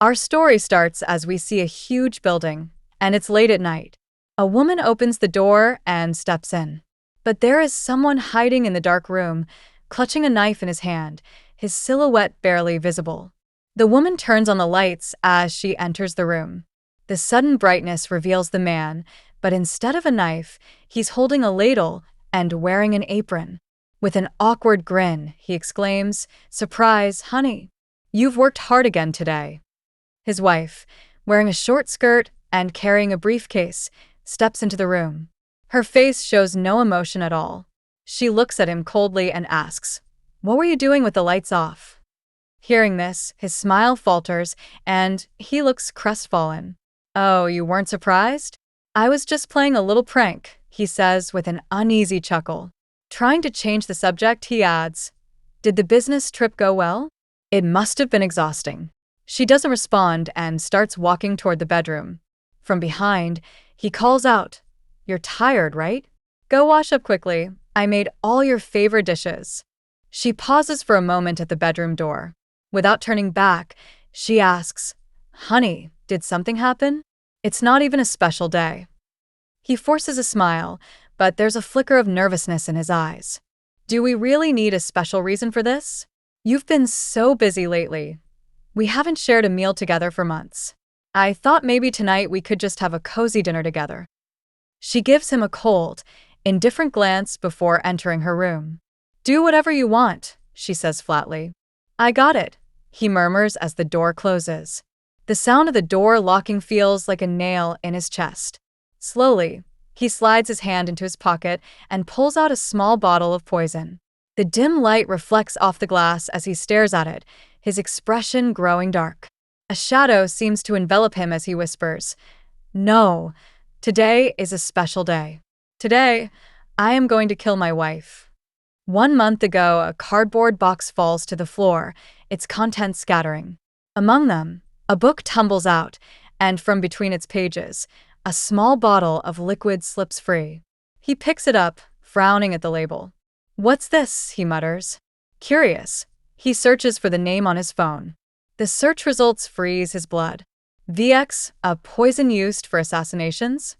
Our story starts as we see a huge building, and it's late at night. A woman opens the door and steps in. But there is someone hiding in the dark room, clutching a knife in his hand, his silhouette barely visible. The woman turns on the lights as she enters the room. The sudden brightness reveals the man, but instead of a knife, he's holding a ladle and wearing an apron. With an awkward grin, he exclaims, "Surprise, honey. You've worked hard again today." His wife, wearing a short skirt and carrying a briefcase, steps into the room. Her face shows no emotion at all. She looks at him coldly and asks, "What were you doing with the lights off?" Hearing this, his smile falters and he looks crestfallen. "Oh, you weren't surprised? I was just playing a little prank," he says with an uneasy chuckle. Trying to change the subject, he adds, "Did the business trip go well?" "It must have been exhausting." She doesn't respond and starts walking toward the bedroom. From behind, he calls out, "You're tired, right? Go wash up quickly. I made all your favorite dishes." She pauses for a moment at the bedroom door. Without turning back, she asks, "Honey, did something happen? It's not even a special day." He forces a smile, but there's a flicker of nervousness in his eyes. "Do we really need a special reason for this? You've been so busy lately. We haven't shared a meal together for months. I thought maybe tonight we could just have a cozy dinner together." She gives him a cold, indifferent glance before entering her room. "Do whatever you want," she says flatly. "I got it," he murmurs as the door closes. The sound of the door locking feels like a nail in his chest. Slowly, he slides his hand into his pocket and pulls out a small bottle of poison. The dim light reflects off the glass as he stares at it, his expression growing dark. A shadow seems to envelop him as he whispers, "No, today is a special day. Today, I am going to kill my wife." 1 month ago, a cardboard box falls to the floor, its contents scattering. Among them, a book tumbles out, and from between its pages, a small bottle of liquid slips free. He picks it up, frowning at the label. "What's this?" he mutters. Curious, he searches for the name on his phone. The search results freeze his blood. VX, a poison used for assassinations?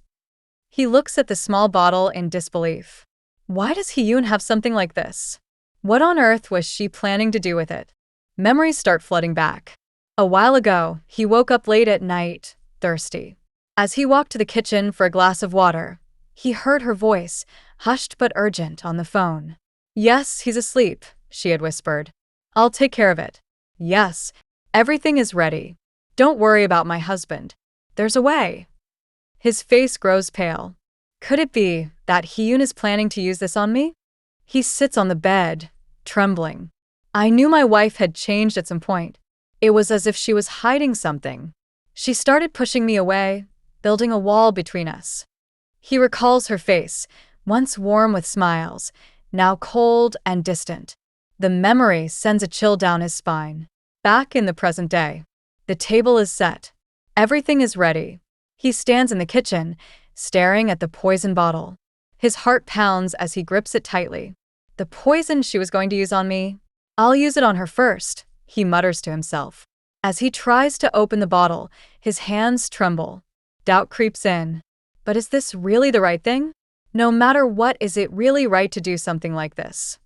He looks at the small bottle in disbelief. Why does Hyun have something like this? What on earth was she planning to do with it? Memories start flooding back. A while ago, he woke up late at night, thirsty. As he walked to the kitchen for a glass of water, he heard her voice, hushed but urgent, on the phone. "Yes, he's asleep," she had whispered. "I'll take care of it." "Yes, everything is ready. Don't worry about my husband. There's a way." His face grows pale. Could it be that Hyun is planning to use this on me? He sits on the bed, trembling. "I knew my wife had changed at some point. It was as if she was hiding something. She started pushing me away, building a wall between us." He recalls her face, once warm with smiles, now cold and distant. The memory sends a chill down his spine. Back in the present day, the table is set. Everything is ready. He stands in the kitchen, staring at the poison bottle. His heart pounds as he grips it tightly. The poison she was going to use on me? I'll use it on her first, he mutters to himself. As he tries to open the bottle, his hands tremble. Doubt creeps in. But is this really the right thing? No matter what, is it really right to do something like this?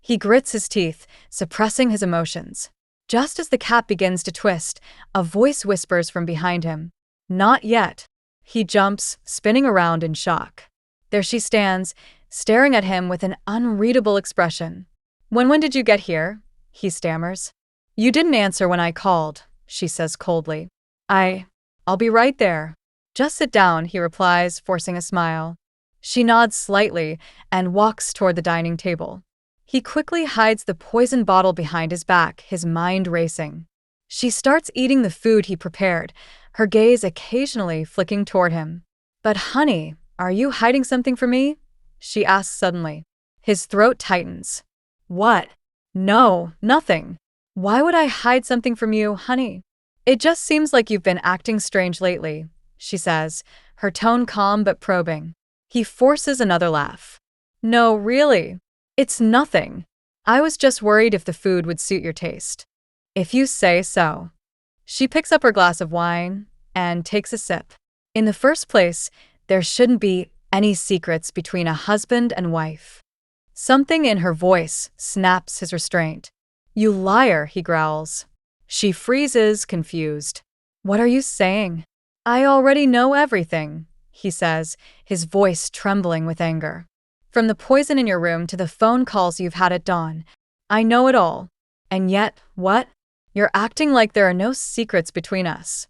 He grits his teeth, suppressing his emotions. Just as the cap begins to twist, a voice whispers from behind him. "Not yet." He jumps, spinning around in shock. There she stands, staring at him with an unreadable expression. When did you get here?" he stammers. "You didn't answer when I called," she says coldly. I'll be right there." "Just sit down," he replies, forcing a smile. She nods slightly and walks toward the dining table. He quickly hides the poison bottle behind his back, his mind racing. She starts eating the food he prepared, her gaze occasionally flicking toward him. "But honey, are you hiding something from me?" she asks suddenly. His throat tightens. "What? No, nothing. Why would I hide something from you, honey? It just seems like you've been acting strange lately," she says, her tone calm but probing. He forces another laugh. "No, really. It's nothing. I was just worried if the food would suit your taste." "If you say so." She picks up her glass of wine and takes a sip. In the first place, there shouldn't be any secrets between a husband and wife. Something in her voice snaps his restraint. You liar, he growls. She freezes, confused. What are you saying? I already know everything, he says, his voice trembling with anger. From the poison in your room to the phone calls you've had at dawn, I know it all. And yet, what? You're acting like there are no secrets between us.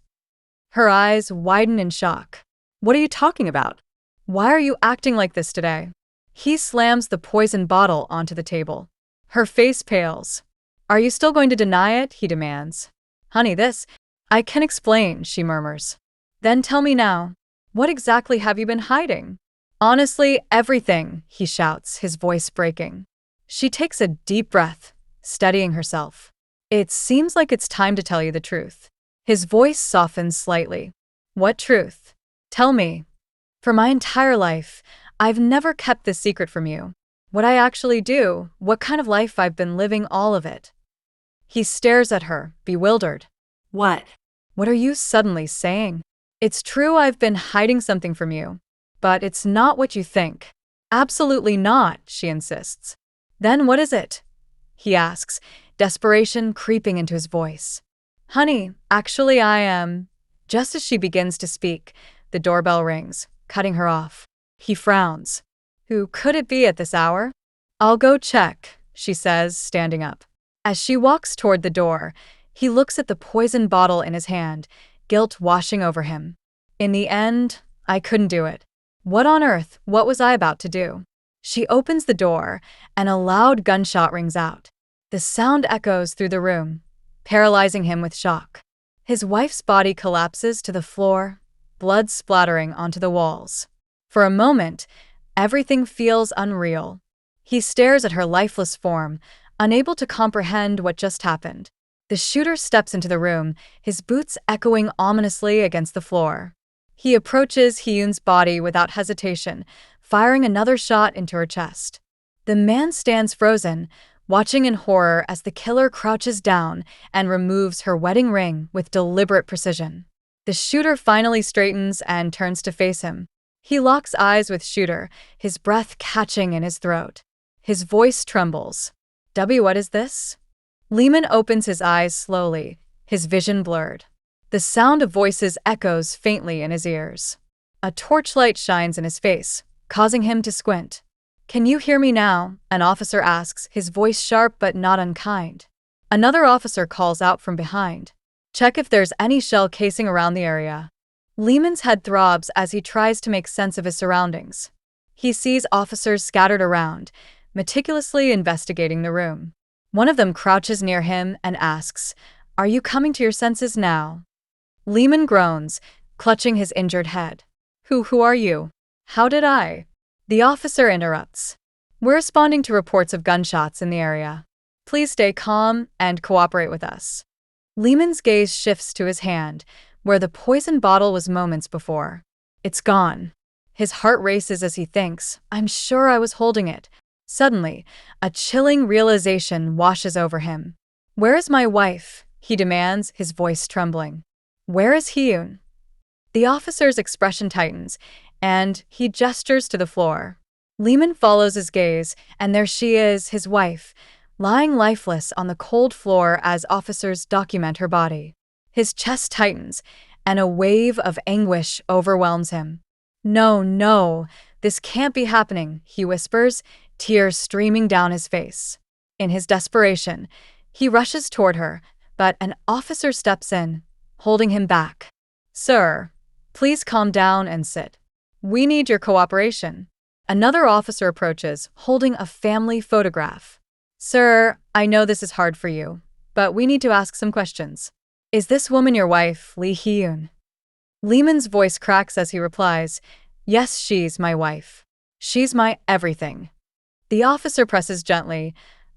Her eyes widen in shock. What are you talking about? Why are you acting like this today? He slams the poison bottle onto the table. Her face pales. Are you still going to deny it? He demands. Honey, I can explain, she murmurs. Then tell me now. What exactly have you been hiding? Honestly, everything, he shouts, his voice breaking. She takes a deep breath, steadying herself. It seems like it's time to tell you the truth. His voice softens slightly. What truth? Tell me. For my entire life, I've never kept this secret from you. What I actually do, what kind of life I've been living, all of it. He stares at her, bewildered. What? What are you suddenly saying? It's true I've been hiding something from you, but it's not what you think. Absolutely not, she insists. Then what is it? He asks, desperation creeping into his voice. Honey, actually I am. Just as she begins to speak, the doorbell rings, cutting her off. He frowns. Who could it be at this hour? I'll go check, she says, standing up. As she walks toward the door, he looks at the poison bottle in his hand, guilt washing over him. In the end, I couldn't do it. What on earth, what was I about to do? She opens the door, and a loud gunshot rings out. The sound echoes through the room, paralyzing him with shock. His wife's body collapses to the floor, blood splattering onto the walls. For a moment, everything feels unreal. He stares at her lifeless form, unable to comprehend what just happened. The shooter steps into the room, his boots echoing ominously against the floor. He approaches Hyun's body without hesitation, firing another shot into her chest. The man stands frozen, watching in horror as the killer crouches down and removes her wedding ring with deliberate precision. The shooter finally straightens and turns to face him. He locks eyes with Shooter, his breath catching in his throat. His voice trembles. What is this? Lehman opens his eyes slowly, his vision blurred. The sound of voices echoes faintly in his ears. A torchlight shines in his face, causing him to squint. Can you hear me now? An officer asks, his voice sharp but not unkind. Another officer calls out from behind. Check if there's any shell casing around the area. Lehman's head throbs as he tries to make sense of his surroundings. He sees officers scattered around, meticulously investigating the room. One of them crouches near him and asks, Are you coming to your senses now? Lehman groans, clutching his injured head. Who are you? How did I? The officer interrupts. We're responding to reports of gunshots in the area. Please stay calm and cooperate with us. Lehman's gaze shifts to his hand, where the poison bottle was moments before. It's gone. His heart races as he thinks, I'm sure I was holding it. Suddenly, a chilling realization washes over him. Where is my wife? He demands, his voice trembling. Where is Hyun? The officer's expression tightens, and he gestures to the floor. Lehman follows his gaze, and there she is, his wife, lying lifeless on the cold floor as officers document her body. His chest tightens, and a wave of anguish overwhelms him. No, this can't be happening, he whispers, tears streaming down his face. In his desperation, he rushes toward her, but an officer steps in, holding him back. Sir, please calm down and sit. We need your cooperation. Another officer approaches, holding a family photograph. Sir, I know this is hard for you, but we need to ask some questions. Is this woman your wife, Lee Hyun? Lehman's voice cracks as he replies, Yes, she's my wife. She's my everything. The officer presses gently.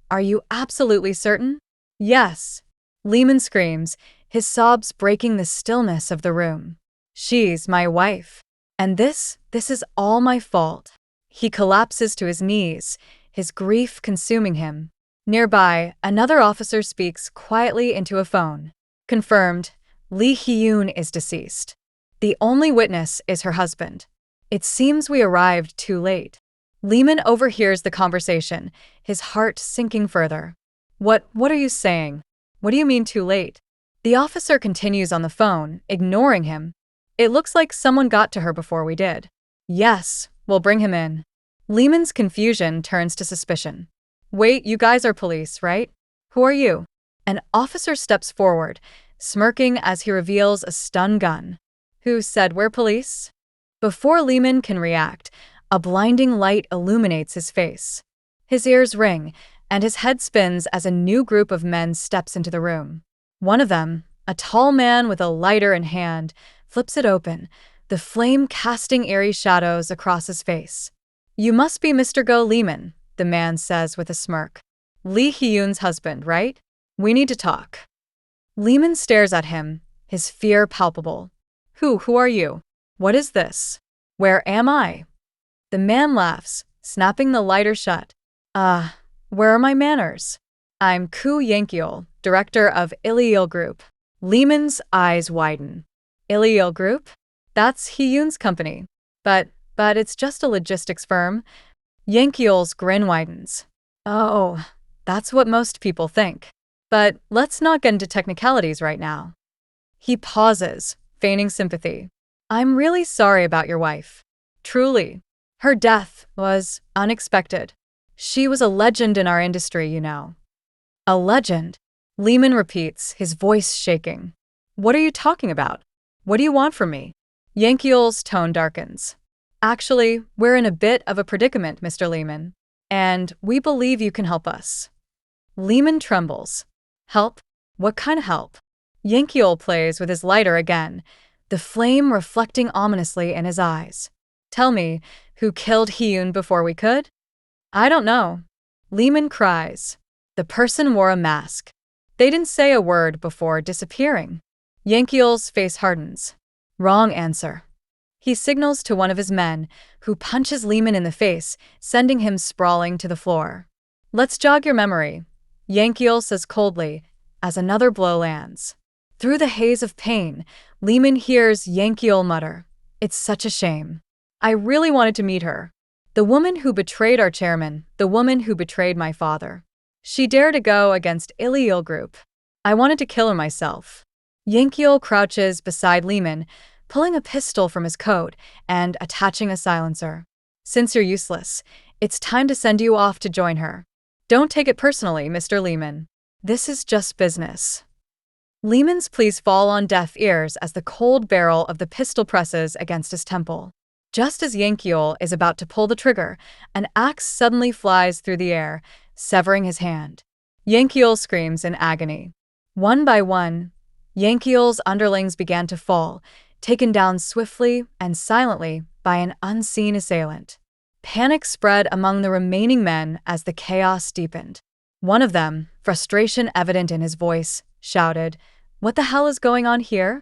Are you absolutely certain? Yes. Lehman screams, his sobs breaking the stillness of the room. She's my wife. And this is all my fault. He collapses to his knees, his grief consuming him. Nearby, another officer speaks quietly into a phone. Confirmed. Lee Hyun is deceased. The only witness is her husband. It seems we arrived too late. Lehman overhears the conversation, his heart sinking further. What are you saying? What do you mean too late? The officer continues on the phone, ignoring him. It looks like someone got to her before we did. Yes, we'll bring him in. Lehman's confusion turns to suspicion. Wait, you guys are police, right? Who are you? An officer steps forward, smirking as he reveals a stun gun. Who said we're police? Before Lehman can react, a blinding light illuminates his face. His ears ring, and his head spins as a new group of men steps into the room. One of them, a tall man with a lighter in hand, flips it open, the flame casting eerie shadows across his face. You must be Mr. Go Lehman, the man says with a smirk. Lee Hyun's husband, right? We need to talk. Lehman stares at him, his fear palpable. Who are you? What is this? Where am I? The man laughs, snapping the lighter shut. Where are my manners? I'm Koo Yankiol, director of Yahello Group. Lehman's eyes widen. Yahello Group? That's Hyun's company. But it's just a logistics firm. Yankiol's grin widens. Oh, that's what most people think. But let's not get into technicalities right now. He pauses, feigning sympathy. I'm really sorry about your wife. Truly. Her death was unexpected. She was a legend in our industry, you know. A legend? Lehman repeats, his voice shaking. What are you talking about? What do you want from me? Yankiol's tone darkens. Actually, we're in a bit of a predicament, Mr. Lehman. And we believe you can help us. Lehman trembles. Help? What kind of help? Yankiol plays with his lighter again, the flame reflecting ominously in his eyes. Tell me, who killed Hyun before we could? I don't know. Lehman cries. The person wore a mask. They didn't say a word before disappearing. Yankiol's face hardens. Wrong answer. He signals to one of his men, who punches Lehman in the face, sending him sprawling to the floor. Let's jog your memory, Yankiol says coldly, as another blow lands. Through the haze of pain, Lehman hears Yankiol mutter, "It's such a shame. I really wanted to meet her. The woman who betrayed our chairman, the woman who betrayed my father. She dared to go against Yahello Group. I wanted to kill her myself." Yankiol crouches beside Lehman, pulling a pistol from his coat and attaching a silencer. Since you're useless, it's time to send you off to join her. Don't take it personally, Mr. Lehman. This is just business. Lehman's pleas fall on deaf ears as the cold barrel of the pistol presses against his temple. Just as Yankiol is about to pull the trigger, an axe suddenly flies through the air, severing his hand. Yankiol screams in agony. One by one, Yankiol's underlings began to fall, taken down swiftly and silently by an unseen assailant. Panic spread among the remaining men as the chaos deepened. One of them, frustration evident in his voice, shouted, "What the hell is going on here?"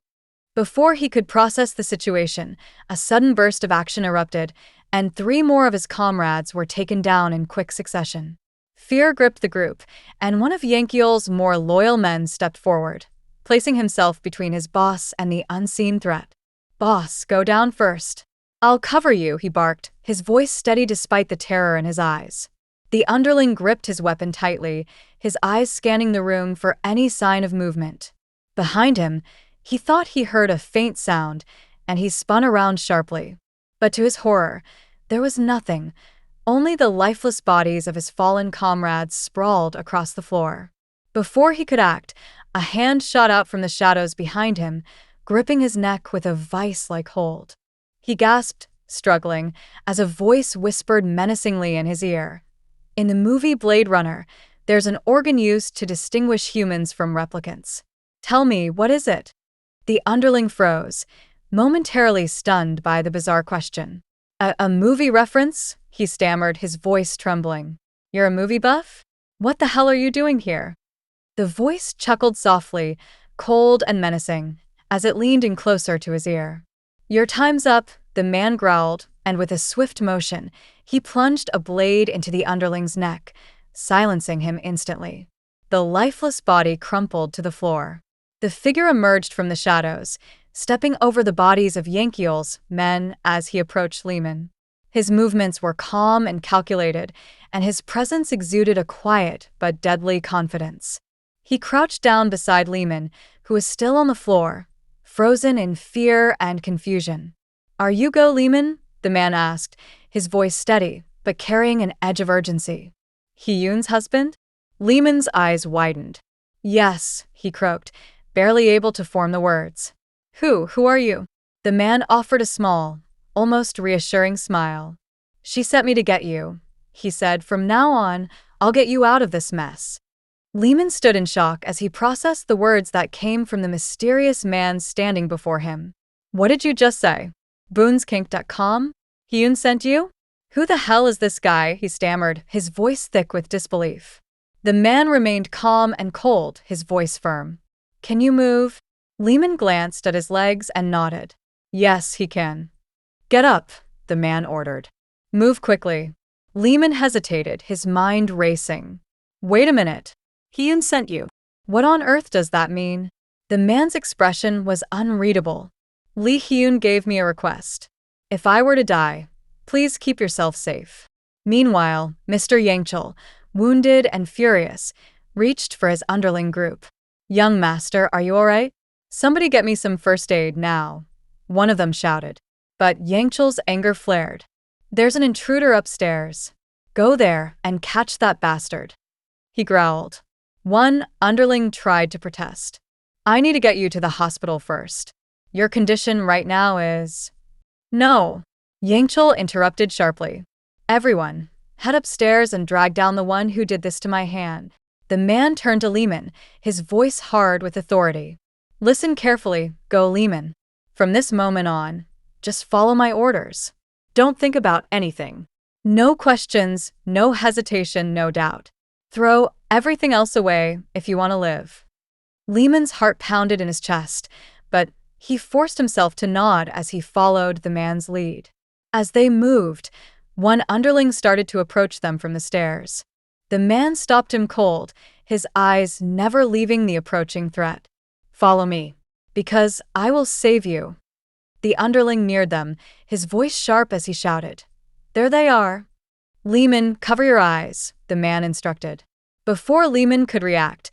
Before he could process the situation, a sudden burst of action erupted, and 3 more of his comrades were taken down in quick succession. Fear gripped the group, and one of Yankiol's more loyal men stepped forward, placing himself between his boss and the unseen threat. "Boss, go down first." "I'll cover you," he barked, his voice steady despite the terror in his eyes. The underling gripped his weapon tightly, his eyes scanning the room for any sign of movement. Behind him, he thought he heard a faint sound, and he spun around sharply. But to his horror, there was nothing, only the lifeless bodies of his fallen comrades sprawled across the floor. Before he could act, a hand shot out from the shadows behind him, gripping his neck with a vice-like hold. He gasped, struggling, as a voice whispered menacingly in his ear. In the movie Blade Runner, there's an organ used to distinguish humans from replicants. "Tell me, what is it?" The underling froze, momentarily stunned by the bizarre question. A movie reference?" he stammered, his voice trembling. "You're a movie buff? What the hell are you doing here?" The voice chuckled softly, cold and menacing, as it leaned in closer to his ear. "Your time's up," the man growled, and with a swift motion, he plunged a blade into the underling's neck, silencing him instantly. The lifeless body crumpled to the floor. The figure emerged from the shadows, stepping over the bodies of Yankeel's men as he approached Lehman. His movements were calm and calculated, and his presence exuded a quiet but deadly confidence. He crouched down beside Lehman, who was still on the floor, frozen in fear and confusion. "Are you Go Lehman?" the man asked, his voice steady, but carrying an edge of urgency. "Hyun's husband?" Lehman's eyes widened. "Yes," he croaked, barely able to form the words. Who are you?" The man offered a small, almost reassuring smile. "She sent me to get you," he said. "From now on, I'll get you out of this mess." Lehman stood in shock as he processed the words that came from the mysterious man standing before him. "What did you just say? Boonskink.com? Hyun sent you? Who the hell is this guy?" he stammered, his voice thick with disbelief. The man remained calm and cold, his voice firm. "Can you move?" Lehman glanced at his legs and nodded. "Yes, he can." "Get up," the man ordered. "Move quickly." Lehman hesitated, his mind racing. "Wait a minute. Hyun sent you. What on earth does that mean?" The man's expression was unreadable. "Lee Hyun gave me a request. If I were to die, please keep yourself safe." Meanwhile, Mr. Yangchul, wounded and furious, reached for his underling group. "Young master, are you all right? Somebody get me some first aid now," one of them shouted. But Yangchul's anger flared. "There's an intruder upstairs. Go there and catch that bastard," he growled. One underling tried to protest. "I need to get you to the hospital first. Your condition right now is—" "No," Yangchul interrupted sharply. "Everyone, head upstairs and drag down the one who did this to my hand." The man turned to Lehman, his voice hard with authority. "Listen carefully, Go Lehman. From this moment on, just follow my orders. Don't think about anything. No questions, no hesitation, no doubt. Throw everything else away if you want to live." Lehman's heart pounded in his chest, but he forced himself to nod as he followed the man's lead. As they moved, one underling started to approach them from the stairs. The man stopped him cold, his eyes never leaving the approaching threat. "Follow me, because I will save you." The underling neared them, his voice sharp as he shouted. "There they are." "Lehman, cover your eyes," the man instructed. Before Lehman could react,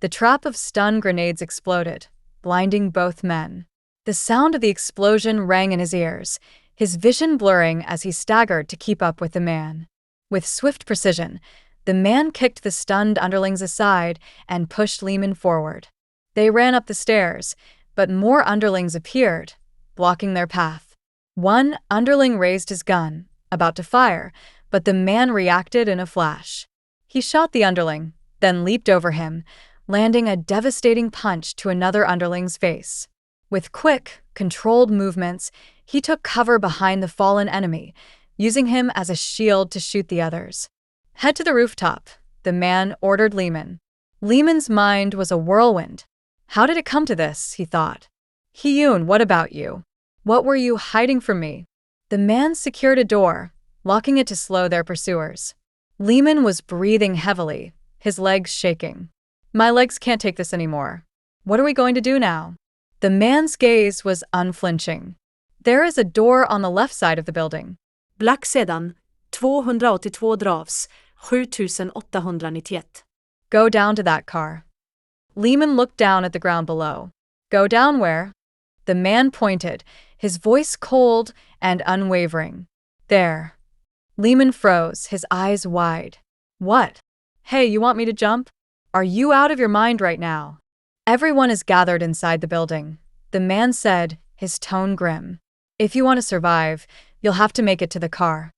the trap of stun grenades exploded, blinding both men. The sound of the explosion rang in his ears, his vision blurring as he staggered to keep up with the man. With swift precision, the man kicked the stunned underlings aside and pushed Lehman forward. They ran up the stairs, but more underlings appeared, blocking their path. One underling raised his gun, about to fire, but the man reacted in a flash. He shot the underling, then leaped over him, landing a devastating punch to another underling's face. With quick, controlled movements, he took cover behind the fallen enemy, using him as a shield to shoot the others. "Head to the rooftop," the man ordered Lehman. Lehman's mind was a whirlwind. How did it come to this, he thought. "Hyun, what about you? What were you hiding from me?" The man secured a door, locking it to slow their pursuers. Lehman was breathing heavily, his legs shaking. "My legs can't take this anymore. What are we going to do now?" The man's gaze was unflinching. "There is a door on the left side of the building." Blacksidan, 282 dravs, 7891. "Go down to that car." Lehman looked down at the ground below. "Go down where?" The man pointed, his voice cold and unwavering. "There." Lehman froze, his eyes wide. "What? Hey, you want me to jump? Are you out of your mind right now?" "Everyone is gathered inside the building," the man said, his tone grim. "If you want to survive, you'll have to make it to the car."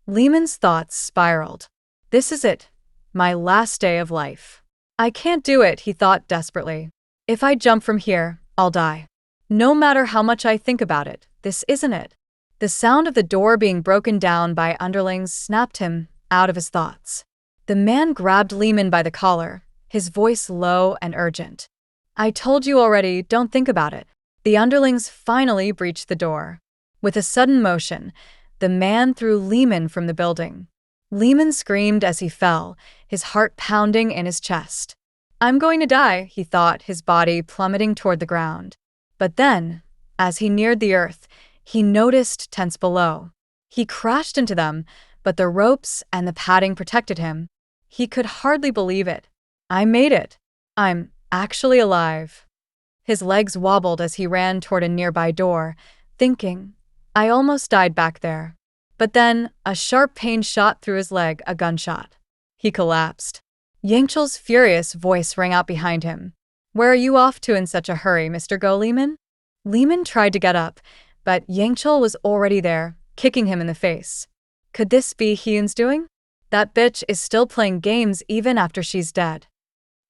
Lehman's thoughts spiraled. "This is it. My last day of life. I can't do it," he thought desperately. "If I jump from here, I'll die. No matter how much I think about it, this isn't it." The sound of the door being broken down by underlings snapped him out of his thoughts. The man grabbed Lehman by the collar, his voice low and urgent. "I told you already, don't think about it." The underlings finally breached the door. With a sudden motion, the man threw Lehman from the building. Lehman screamed as he fell, his heart pounding in his chest. I'm going to die, he thought, his body plummeting toward the ground. But then, as he neared the earth, he noticed tents below. He crashed into them, but the ropes and the padding protected him. He could hardly believe it. I made it. I'm actually alive. His legs wobbled as he ran toward a nearby door, thinking, I almost died back there. But then, a sharp pain shot through his leg, a gunshot. He collapsed. Yangchul's furious voice rang out behind him. Where are you off to in such a hurry, Mr. Go Lehman? Lehman tried to get up, but Yangchul was already there, kicking him in the face. Could this be Hyun's doing? That bitch is still playing games even after she's dead.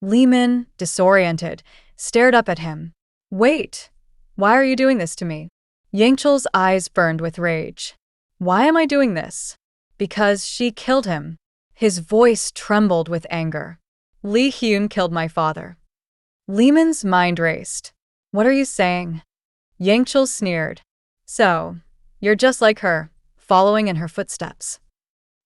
Lehman, disoriented, stared up at him. Wait! Why are you doing this to me? Yangchul's eyes burned with rage. Why am I doing this? Because she killed him. His voice trembled with anger. Lee Hyun killed my father. Lehman's mind raced. What are you saying? Yangchul sneered. So, you're just like her, following in her footsteps.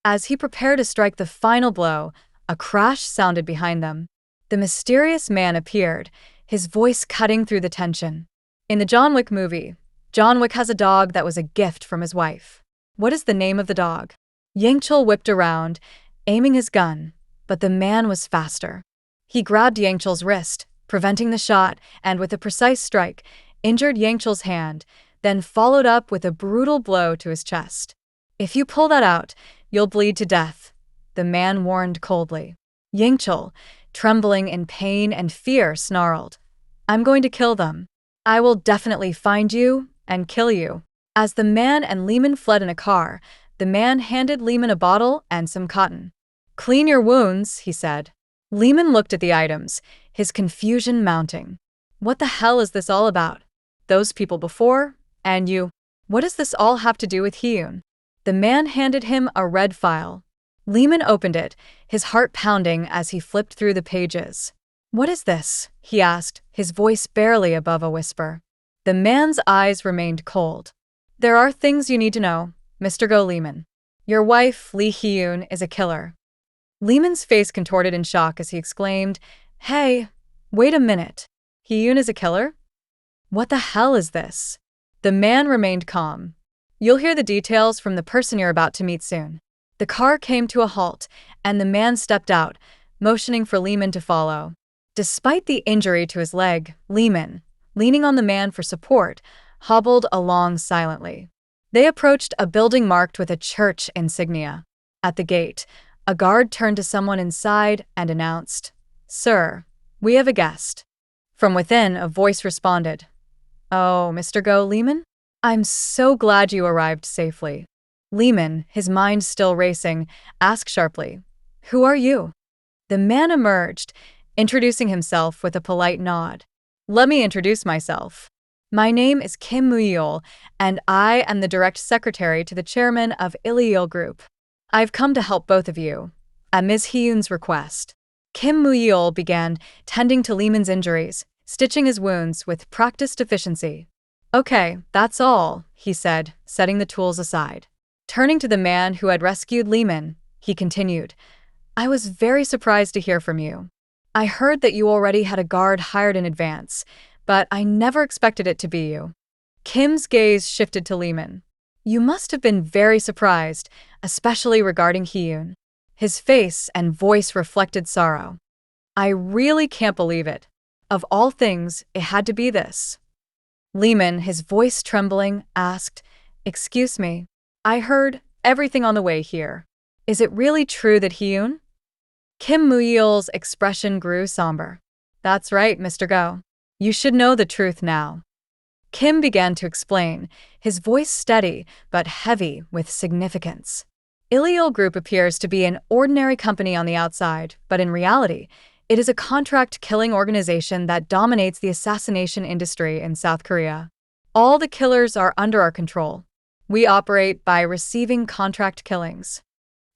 As he prepared to strike the final blow, a crash sounded behind them. The mysterious man appeared, his voice cutting through the tension. In the John Wick movie, John Wick has a dog that was a gift from his wife. What is the name of the dog? Yangchul whipped around, aiming his gun, but the man was faster. He grabbed Yangchul's wrist, preventing the shot, and with a precise strike, injured Yangchul's hand, then followed up with a brutal blow to his chest. If you pull that out, you'll bleed to death, the man warned coldly. Yangchul, trembling in pain and fear, snarled, I'm going to kill them. I will definitely find you and kill you. As the man and Lehman fled in a car, the man handed Lehman a bottle and some cotton. Clean your wounds, he said. Lehman looked at the items, his confusion mounting. What the hell is this all about? Those people before, and you. What does this all have to do with Hyun? The man handed him a red file. Lehman opened it, his heart pounding as he flipped through the pages. What is this? He asked, his voice barely above a whisper. The man's eyes remained cold. There are things you need to know, Mr. Go Lehman. Your wife, Lee Hyun, is a killer. Lehman's face contorted in shock as he exclaimed, Hey, wait a minute. Hyun is a killer? What the hell is this? The man remained calm. You'll hear the details from the person you're about to meet soon. The car came to a halt, and the man stepped out, motioning for Lehman to follow. Despite the injury to his leg, Lehman, leaning on the man for support, hobbled along silently. They approached a building marked with a church insignia. At the gate, a guard turned to someone inside and announced, Sir, we have a guest. From within, a voice responded, Oh, Mr. Go Lehman? I'm so glad you arrived safely. Lehman, his mind still racing, asked sharply, Who are you? The man emerged, introducing himself with a polite nod. Let me introduce myself. My name is Kim Muyul, and I am the direct secretary to the chairman of Yahello Group. I've come to help both of you, at Ms. Hyun's request. Kim Muyul began tending to Lehman's injuries, stitching his wounds with practiced efficiency. Okay, that's all, he said, setting the tools aside. Turning to the man who had rescued Lehman, he continued, I was very surprised to hear from you. I heard that you already had a guard hired in advance, but I never expected it to be you. Kim's gaze shifted to Lehman. You must have been very surprised, especially regarding Hyun. His face and voice reflected sorrow. I really can't believe it. Of all things, it had to be this. Lehman, his voice trembling, asked, Excuse me, I heard everything on the way here. Is it really true that Hyun? Kim Muyul's expression grew somber. That's right, Mr. Go. You should know the truth now. Kim began to explain, his voice steady but heavy with significance. Yahello Group appears to be an ordinary company on the outside, but in reality, it is a contract-killing organization that dominates the assassination industry in South Korea. All the killers are under our control. We operate by receiving contract killings.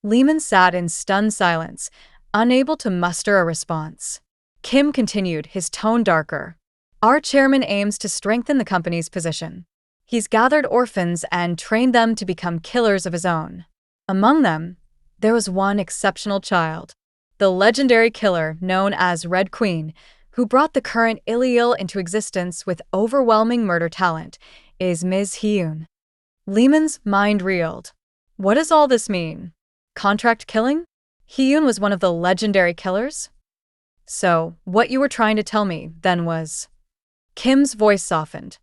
Lehman sat in stunned silence, unable to muster a response. Kim continued, his tone darker. Our chairman aims to strengthen the company's position. He's gathered orphans and trained them to become killers of his own. Among them, there was one exceptional child. The legendary killer known as Red Queen, who brought the current Yahello into existence with overwhelming murder talent, is Ms. Hyun. Lehman's mind reeled. What does all this mean? Contract killing? Hyun was one of the legendary killers? So, what you were trying to tell me, then, was… Kim's voice softened.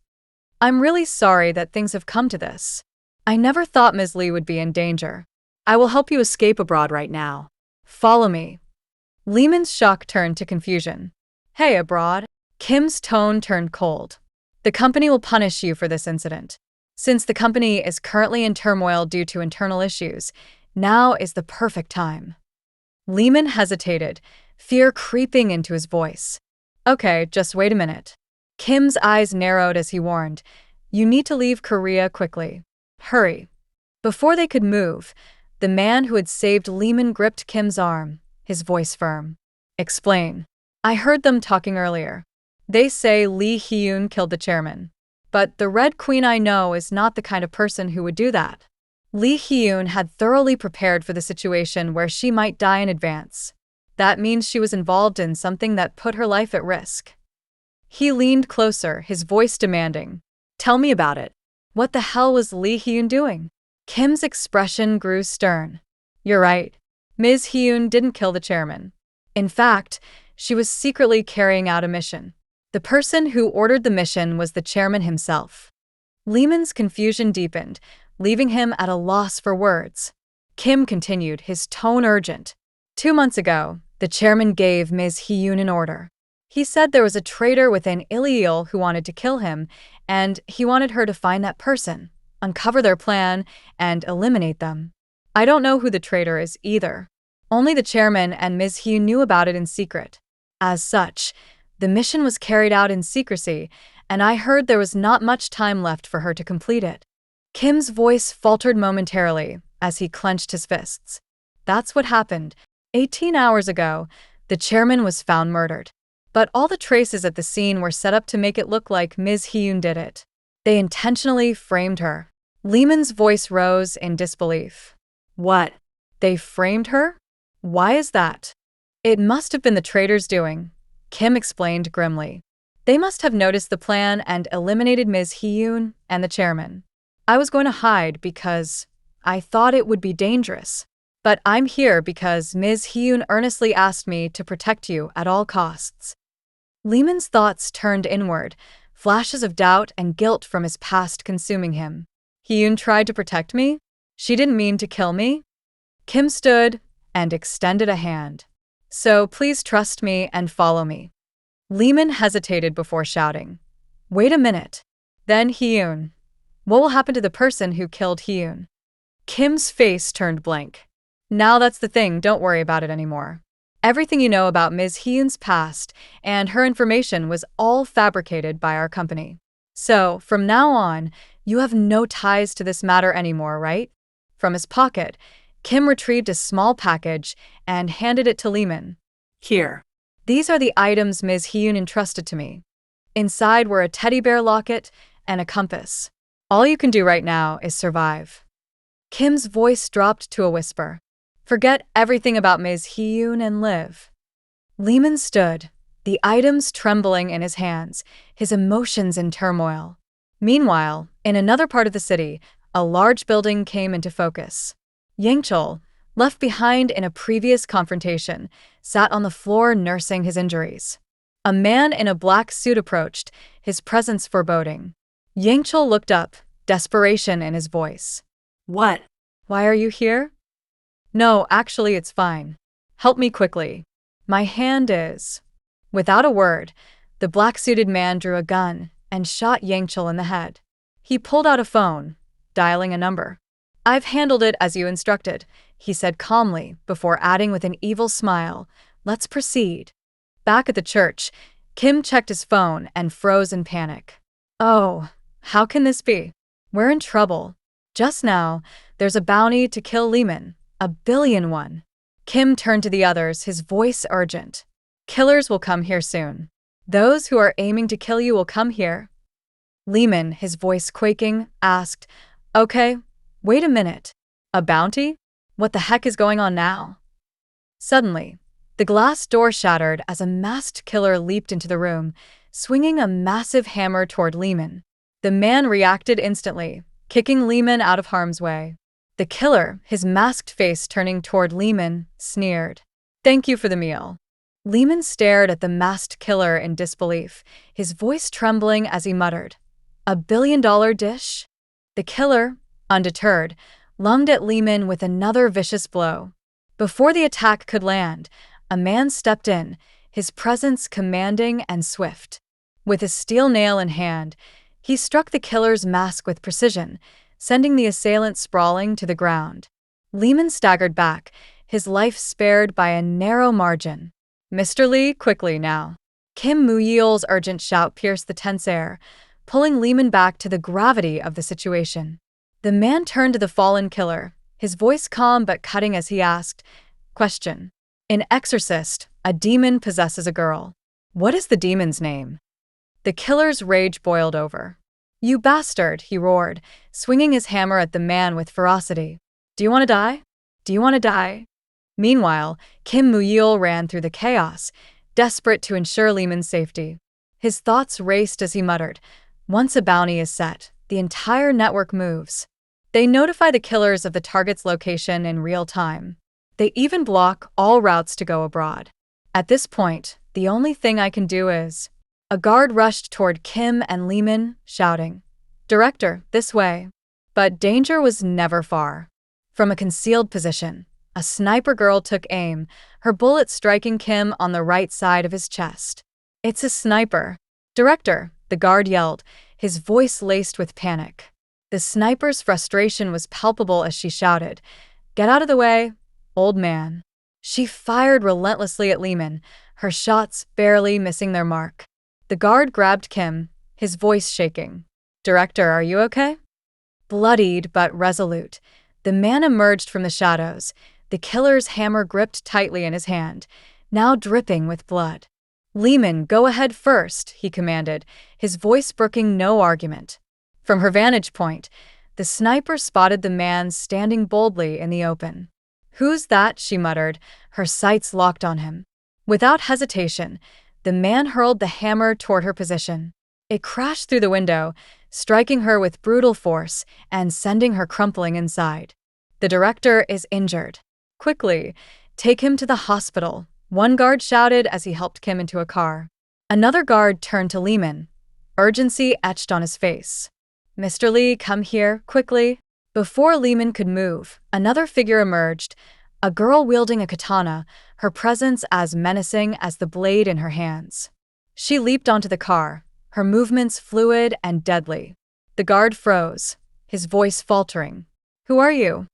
I'm really sorry that things have come to this. I never thought Ms. Lee would be in danger. I will help you escape abroad right now. Follow me. Lehman's shock turned to confusion. Hey, abroad? Kim's tone turned cold. The company will punish you for this incident. Since the company is currently in turmoil due to internal issues, now is the perfect time. Lehman hesitated, fear creeping into his voice. Okay, just wait a minute. Kim's eyes narrowed as he warned, you need to leave Korea quickly. Hurry. Before they could move, the man who had saved Lehman gripped Kim's arm, his voice firm. Explain. I heard them talking earlier. They say Lee Hyun killed the chairman. But the Red Queen I know is not the kind of person who would do that. Lee Hyun had thoroughly prepared for the situation where she might die in advance. That means she was involved in something that put her life at risk. He leaned closer, his voice demanding, tell me about it. What the hell was Lee Hyun doing? Kim's expression grew stern. You're right. Ms. Hyun didn't kill the chairman. In fact, she was secretly carrying out a mission. The person who ordered the mission was the chairman himself. Lehman's confusion deepened, leaving him at a loss for words. Kim continued, his tone urgent. 2 months ago, the chairman gave Ms. Hyun an order. He said there was a traitor within Yahello who wanted to kill him, and he wanted her to find that person, uncover their plan, and eliminate them. I don't know who the traitor is either. Only the chairman and Ms. Hyun knew about it in secret. As such, the mission was carried out in secrecy, and I heard there was not much time left for her to complete it. Kim's voice faltered momentarily as he clenched his fists. That's what happened. 18 hours ago, the chairman was found murdered. But all the traces at the scene were set up to make it look like Ms. Hyun did it. They intentionally framed her. Lehman's voice rose in disbelief. What? They framed her? Why is that? It must have been the traitors' doing, Kim explained grimly. They must have noticed the plan and eliminated Ms. Hyun and the chairman. I was going to hide because I thought it would be dangerous. But I'm here because Ms. Hyun earnestly asked me to protect you at all costs. Lehman's thoughts turned inward, flashes of doubt and guilt from his past consuming him. Hyun tried to protect me? She didn't mean to kill me? Kim stood and extended a hand. So please trust me and follow me. Lehman hesitated before shouting. Wait a minute. Then Hyun. What will happen to the person who killed Hyun? Kim's face turned blank. Now that's the thing, don't worry about it anymore. Everything you know about Ms. Hyun's past and her information was all fabricated by our company. So, from now on, you have no ties to this matter anymore, right? From his pocket, Kim retrieved a small package and handed it to Lehman. Here. These are the items Ms. Hyun entrusted to me. Inside were a teddy bear locket and a compass. All you can do right now is survive. Kim's voice dropped to a whisper. Forget everything about Ms. Hyun and live. Lehman stood, the items trembling in his hands, his emotions in turmoil. Meanwhile, in another part of the city, a large building came into focus. Yangchul, left behind in a previous confrontation, sat on the floor nursing his injuries. A man in a black suit approached, his presence foreboding. Yangchul looked up, desperation in his voice. What? Why are you here? No, actually it's fine. Help me quickly. My hand is… Without a word, the black-suited man drew a gun and shot Yangchul in the head. He pulled out a phone, dialing a number. I've handled it as you instructed, he said calmly before adding with an evil smile, let's proceed. Back at the church, Kim checked his phone and froze in panic. Oh, how can this be? We're in trouble. Just now, there's a bounty to kill Lehman. $1 billion. Kim turned to the others, his voice urgent. Killers will come here soon. Those who are aiming to kill you will come here. Lehman, his voice quaking, asked, Okay, wait a minute. A bounty? What the heck is going on now? Suddenly, The glass door shattered as a masked killer leaped into the room, swinging a massive hammer toward Lehman. The man reacted instantly, kicking Lehman out of harm's way. The killer, his masked face turning toward Lehman, sneered. "Thank you for the meal." Lehman stared at the masked killer in disbelief, his voice trembling as he muttered, "$1 billion dish?" The killer, undeterred, lunged at Lehman with another vicious blow. Before the attack could land, a man stepped in, his presence commanding and swift. With a steel nail in hand, he struck the killer's mask with precision, sending the assailant sprawling to the ground. Lehman staggered back, his life spared by a narrow margin. "Mr. Lee, quickly now." Kim Moo-yeol's urgent shout pierced the tense air, pulling Lehman back to the gravity of the situation. The man turned to the fallen killer, his voice calm but cutting as he asked, "Question. In Exorcist, a demon possesses a girl. What is the demon's name?" The killer's rage boiled over. "You bastard," he roared, swinging his hammer at the man with ferocity. "Do you want to die? Do you want to die?" Meanwhile, Kim Moo-yeol ran through the chaos, desperate to ensure Lehman's safety. His thoughts raced as he muttered, "Once a bounty is set, the entire network moves." They notify the killers of the target's location in real time. They even block all routes to go abroad. At this point, the only thing I can do is... A guard rushed toward Kim and Lehman, shouting, "Director, this way." But danger was never far. From a concealed position, a sniper girl took aim, her bullet striking Kim on the right side of his chest. "It's a sniper." "Director," the guard yelled, his voice laced with panic. The sniper's frustration was palpable as she shouted, "Get out of the way, old man." She fired relentlessly at Lehman, her shots barely missing their mark. The guard grabbed Kim, his voice shaking. "Director, are you okay?" Bloodied but resolute, the man emerged from the shadows, the killer's hammer gripped tightly in his hand, now dripping with blood. "Lehman, go ahead first," he commanded, his voice brooking no argument. From her vantage point, the sniper spotted the man standing boldly in the open. "Who's that?" she muttered, her sights locked on him. Without hesitation, the man hurled the hammer toward her position. It crashed through the window, striking her with brutal force and sending her crumpling inside. "The director is injured. Quickly, take him to the hospital," one guard shouted as he helped Kim into a car. Another guard turned to Lehman, urgency etched on his face. "Mr. Lee, come here, quickly." Before Lehman could move, another figure emerged, a girl wielding a katana, her presence as menacing as the blade in her hands. She leaped onto the car, her movements fluid and deadly. The guard froze, his voice faltering. "Who are you?"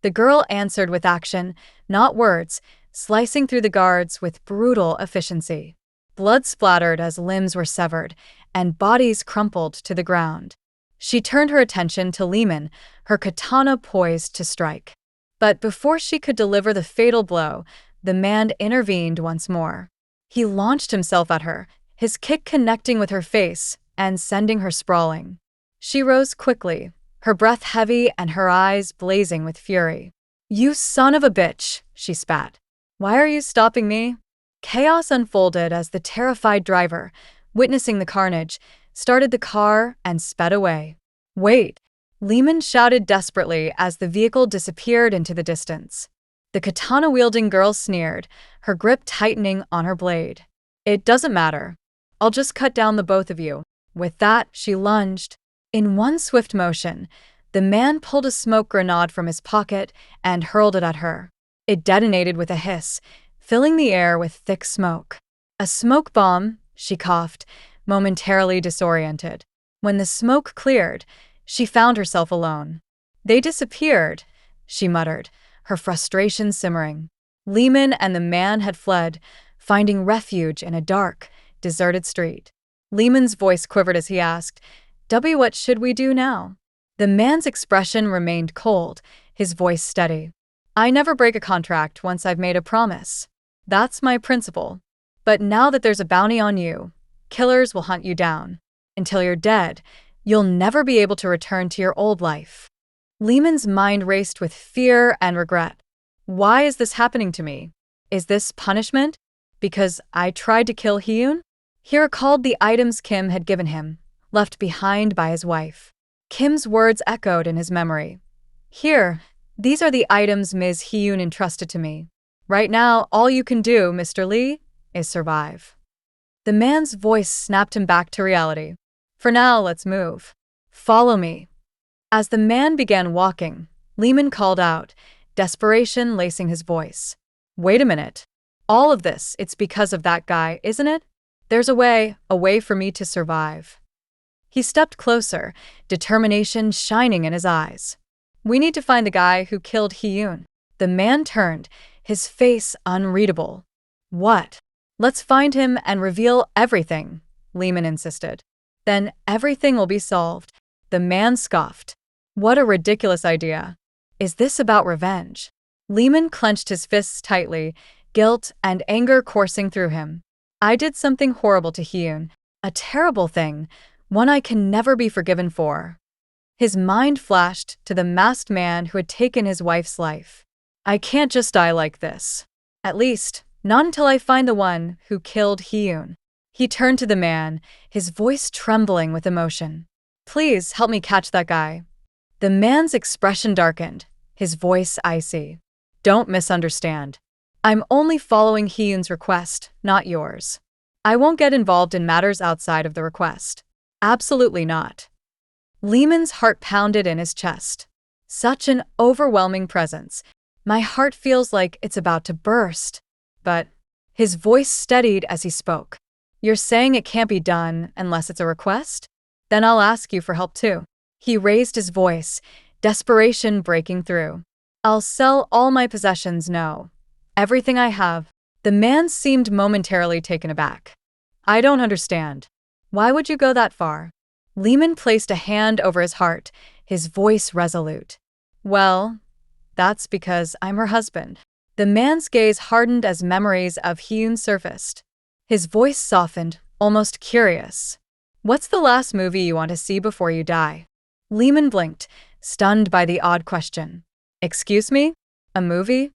The girl answered with action, not words, slicing through the guards with brutal efficiency. Blood splattered as limbs were severed, and bodies crumpled to the ground. She turned her attention to Lehman, her katana poised to strike. But before she could deliver the fatal blow, the man intervened once more. He launched himself at her, his kick connecting with her face and sending her sprawling. She rose quickly, her breath heavy and her eyes blazing with fury. "You son of a bitch," she spat. "Why are you stopping me?" Chaos unfolded as the terrified driver, witnessing the carnage, started the car and sped away. "Wait!" Lehman shouted desperately as the vehicle disappeared into the distance. The katana-wielding girl sneered, her grip tightening on her blade. "It doesn't matter. I'll just cut down the both of you." With that, she lunged. In one swift motion, the man pulled a smoke grenade from his pocket and hurled it at her. It detonated with a hiss, filling the air with thick smoke. "A smoke bomb," she coughed, momentarily disoriented. When the smoke cleared, she found herself alone. "They disappeared," she muttered, her frustration simmering. Lehman and the man had fled, finding refuge in a dark, deserted street. Lehman's voice quivered as he asked, What should we do now?" The man's expression remained cold, his voice steady. "I never break a contract once I've made a promise. That's my principle. But now that there's a bounty on you, killers will hunt you down. Until you're dead, you'll never be able to return to your old life." Lehman's mind raced with fear and regret. Why is this happening to me? Is this punishment? Because I tried to kill Hyun? He recalled the items Kim had given him, left behind by his wife. Kim's words echoed in his memory. Here, these are the items Ms. Hyun entrusted to me. Right now, all you can do, Mr. Lee, is survive. The man's voice snapped him back to reality. For now, let's move. Follow me. As the man began walking, Lehman called out, desperation lacing his voice. Wait a minute. All of this, it's because of that guy, isn't it? There's a way for me to survive. He stepped closer, determination shining in his eyes. We need to find the guy who killed Hyun. The man turned, his face unreadable. What? Let's find him and reveal everything, Lehman insisted. Then everything will be solved. The man scoffed. What a ridiculous idea. Is this about revenge? Lehman clenched his fists tightly, guilt and anger coursing through him. I did something horrible to Hyun, a terrible thing, one I can never be forgiven for. His mind flashed to the masked man who had taken his wife's life. I can't just die like this. At least, not until I find the one who killed Hyun. He turned to the man, his voice trembling with emotion. Please help me catch that guy. The man's expression darkened, his voice icy. Don't misunderstand. I'm only following Hyun's request, not yours. I won't get involved in matters outside of the request. Absolutely not. Lehman's heart pounded in his chest. Such an overwhelming presence. My heart feels like it's about to burst. But his voice steadied as he spoke. You're saying it can't be done unless it's a request? Then I'll ask you for help too. He raised his voice, desperation breaking through. I'll sell all my possessions, no. Everything I have. The man seemed momentarily taken aback. I don't understand. Why would you go that far? Lehman placed a hand over his heart, his voice resolute. Well, that's because I'm her husband. The man's gaze hardened as memories of Hyun surfaced. His voice softened, almost curious. What's the last movie you want to see before you die? Lehman blinked, stunned by the odd question. Excuse me? A movie?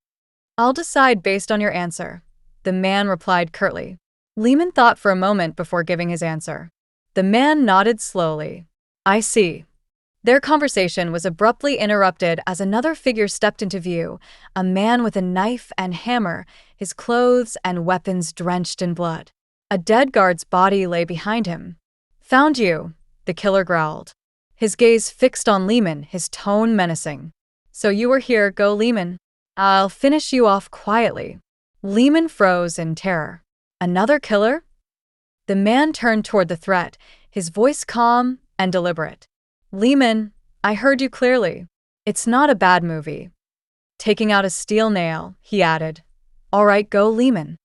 I'll decide based on your answer, the man replied curtly. Lehman thought for a moment before giving his answer. The man nodded slowly. I see. Their conversation was abruptly interrupted as another figure stepped into view, a man with a knife and hammer, his clothes and weapons drenched in blood. A dead guard's body lay behind him. Found you, the killer growled. His gaze fixed on Lehman, his tone menacing. So you were here, go Lehman. I'll finish you off quietly. Lehman froze in terror. Another killer? The man turned toward the threat, his voice calm and deliberate. Lehman, I heard you clearly. It's not a bad movie. Taking out a steel nail, he added. All right, go Lehman.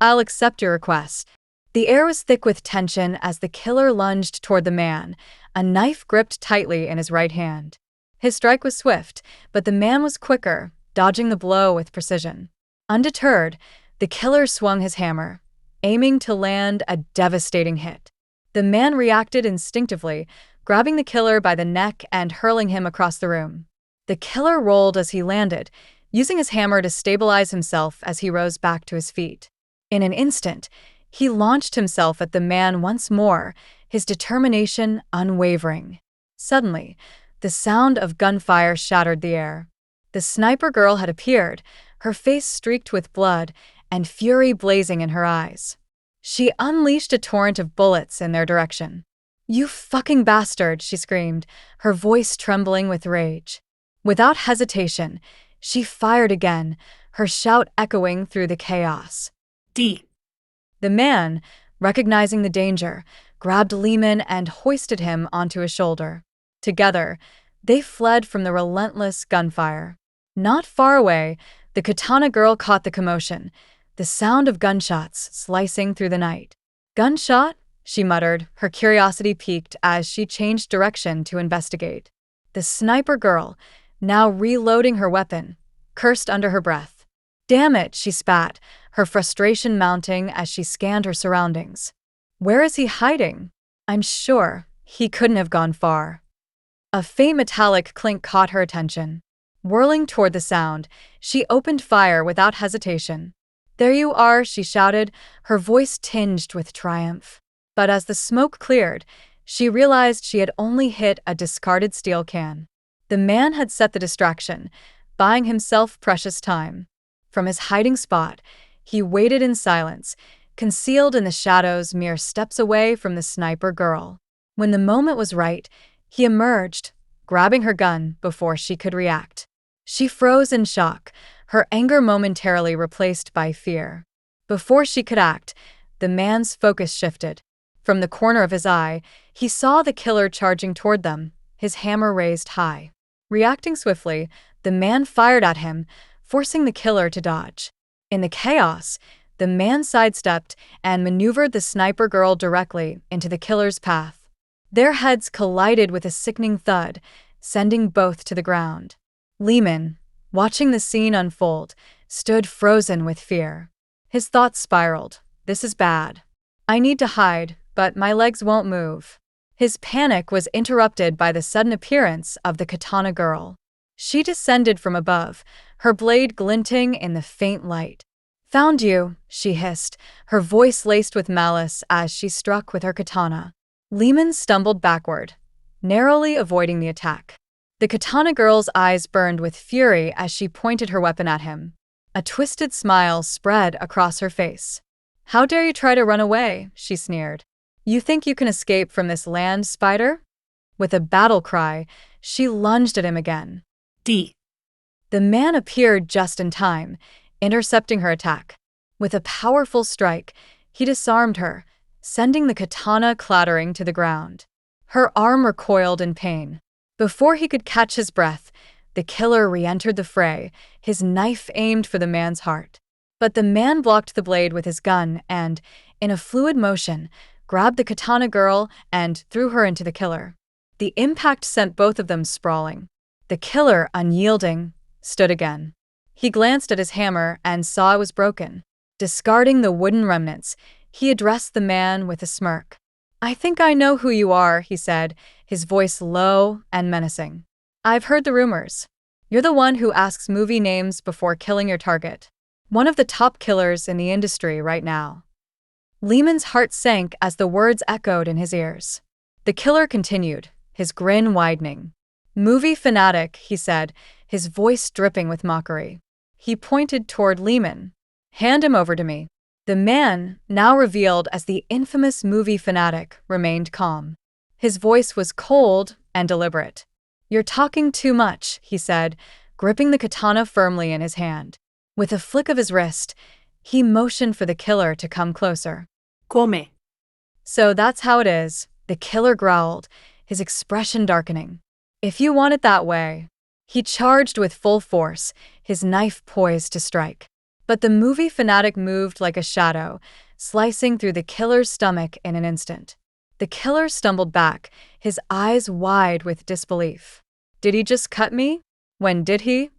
I'll accept your request. The air was thick with tension as the killer lunged toward the man, a knife gripped tightly in his right hand. His strike was swift, but the man was quicker, dodging the blow with precision. Undeterred, the killer swung his hammer, aiming to land a devastating hit. The man reacted instinctively, grabbing the killer by the neck and hurling him across the room. The killer rolled as he landed, using his hammer to stabilize himself as he rose back to his feet. In an instant, he launched himself at the man once more, his determination unwavering. Suddenly, the sound of gunfire shattered the air. The sniper girl had appeared, her face streaked with blood and fury blazing in her eyes. She unleashed a torrent of bullets in their direction. You fucking bastard, she screamed, her voice trembling with rage. Without hesitation, she fired again, her shout echoing through the chaos. D. The man, recognizing the danger, grabbed Lehman and hoisted him onto his shoulder. Together, they fled from the relentless gunfire. Not far away, the katana girl caught the commotion, the sound of gunshots slicing through the night. Gunshot? She muttered, her curiosity piqued as she changed direction to investigate. The sniper girl, now reloading her weapon, cursed under her breath. Damn it, she spat, her frustration mounting as she scanned her surroundings. Where is he hiding? I'm sure he couldn't have gone far. A faint metallic clink caught her attention. Whirling toward the sound, she opened fire without hesitation. "There you are," she shouted, her voice tinged with triumph. But as the smoke cleared, she realized she had only hit a discarded steel can. The man had set the distraction, buying himself precious time. From his hiding spot, he waited in silence, concealed in the shadows mere steps away from the sniper girl. When the moment was right, he emerged, grabbing her gun before she could react. She froze in shock, her anger momentarily replaced by fear. Before she could act, the man's focus shifted. From the corner of his eye, he saw the killer charging toward them, his hammer raised high. Reacting swiftly, the man fired at him, forcing the killer to dodge. In the chaos, the man sidestepped and maneuvered the sniper girl directly into the killer's path. Their heads collided with a sickening thud, sending both to the ground. Lehman, watching the scene unfold, stood frozen with fear. His thoughts spiraled. "This is bad. I need to hide, but my legs won't move." His panic was interrupted by the sudden appearance of the katana girl. She descended from above, her blade glinting in the faint light. "Found you," she hissed, her voice laced with malice as she struck with her katana. Lehman stumbled backward, narrowly avoiding the attack. The katana girl's eyes burned with fury as she pointed her weapon at him. A twisted smile spread across her face. "How dare you try to run away?" she sneered. "You think you can escape from this land spider?" With a battle cry, she lunged at him again. D. The man appeared just in time, intercepting her attack. With a powerful strike, he disarmed her, sending the katana clattering to the ground. Her arm recoiled in pain. Before he could catch his breath, the killer re-entered the fray, his knife aimed for the man's heart. But the man blocked the blade with his gun and, in a fluid motion, grabbed the katana girl and threw her into the killer. The impact sent both of them sprawling. The killer, unyielding, stood again. He glanced at his hammer and saw it was broken. Discarding the wooden remnants, he addressed the man with a smirk. "I think I know who you are," he said, his voice low and menacing. "I've heard the rumors. You're the one who asks movie names before killing your target. One of the top killers in the industry right now." Lehman's heart sank as the words echoed in his ears. The killer continued, his grin widening. "Movie fanatic," he said, his voice dripping with mockery. He pointed toward Lehman. "Hand him over to me." The man, now revealed as the infamous movie fanatic, remained calm. His voice was cold and deliberate. "You're talking too much," he said, gripping the katana firmly in his hand. With a flick of his wrist, he motioned for the killer to come closer. Come. "So that's how it is," the killer growled, his expression darkening. "If you want it that way." He charged with full force, his knife poised to strike. But the movie fanatic moved like a shadow, slicing through the killer's stomach in an instant. The killer stumbled back, his eyes wide with disbelief. "Did he just cut me? When did he?"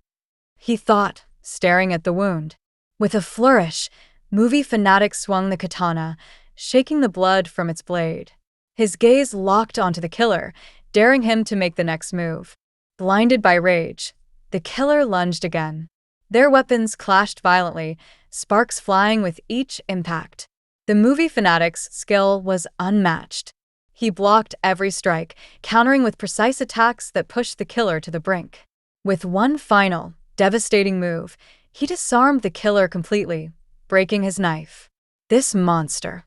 he thought, staring at the wound. With a flourish, movie fanatic swung the katana, shaking the blood from its blade. His gaze locked onto the killer, daring him to make the next move. Blinded by rage, the killer lunged again. Their weapons clashed violently, sparks flying with each impact. The movie fanatic's skill was unmatched. He blocked every strike, countering with precise attacks that pushed the killer to the brink. With one final, devastating move, he disarmed the killer completely, breaking his knife. "This monster!"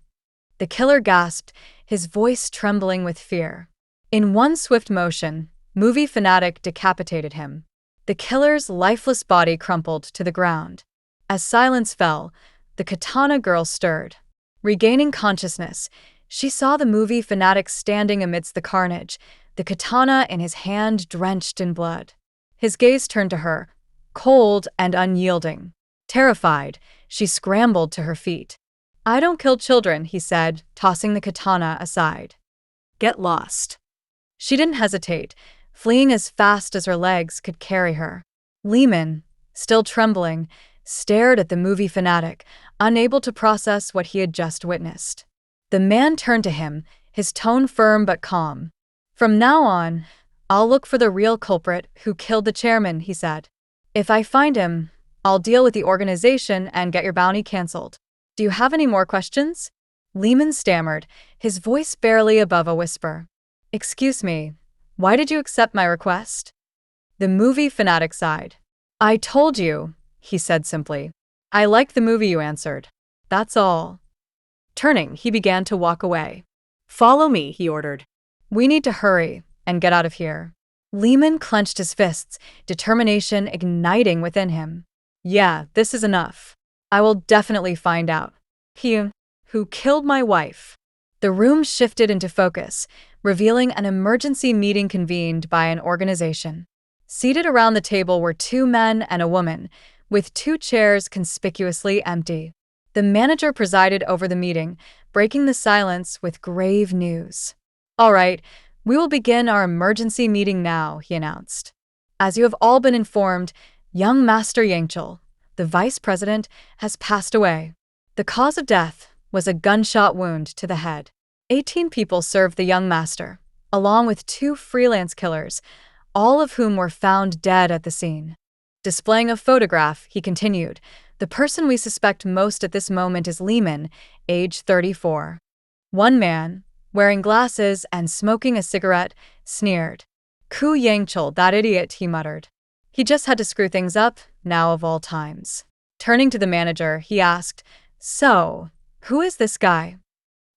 The killer gasped, his voice trembling with fear. In one swift motion, movie fanatic decapitated him. The killer's lifeless body crumpled to the ground. As silence fell, the katana girl stirred. Regaining consciousness, she saw the movie fanatic standing amidst the carnage, the katana in his hand drenched in blood. His gaze turned to her, cold and unyielding. Terrified, she scrambled to her feet. "I don't kill children," he said, tossing the katana aside. Get lost. She didn't hesitate, fleeing as fast as her legs could carry her. Lehman, still trembling, stared at the movie fanatic, unable to process what he had just witnessed. The man turned to him, his tone firm but calm. "From now on, I'll look for the real culprit who killed the chairman," he said. "If I find him, I'll deal with the organization and get your bounty cancelled. Do you have any more questions? Lehman stammered, his voice barely above a whisper. Excuse me, why did you accept my request? The movie fanatic sighed. I told you, he said simply. I liked the movie, you answered. That's all. Turning, he began to walk away. Follow me, he ordered. We need to hurry and get out of here. Lehman clenched his fists, determination igniting within him. Yeah, this is enough. I will definitely find out. He who killed my wife. The room shifted into focus, revealing an emergency meeting convened by an organization. Seated around the table were 2 men and a woman, with 2 chairs conspicuously empty. The manager presided over the meeting, breaking the silence with grave news. All right, we will begin our emergency meeting now, he announced. As you have all been informed, young Master Yahello, the vice president, has passed away. The cause of death was a gunshot wound to the head. 18 people served the young master, along with 2 freelance killers, all of whom were found dead at the scene. Displaying a photograph, he continued, the person we suspect most at this moment is Lehman, age 34. One man, wearing glasses and smoking a cigarette, sneered. Ku Yahello, that idiot, he muttered. He just had to screw things up, now of all times. Turning to the manager, he asked, So, who is this guy?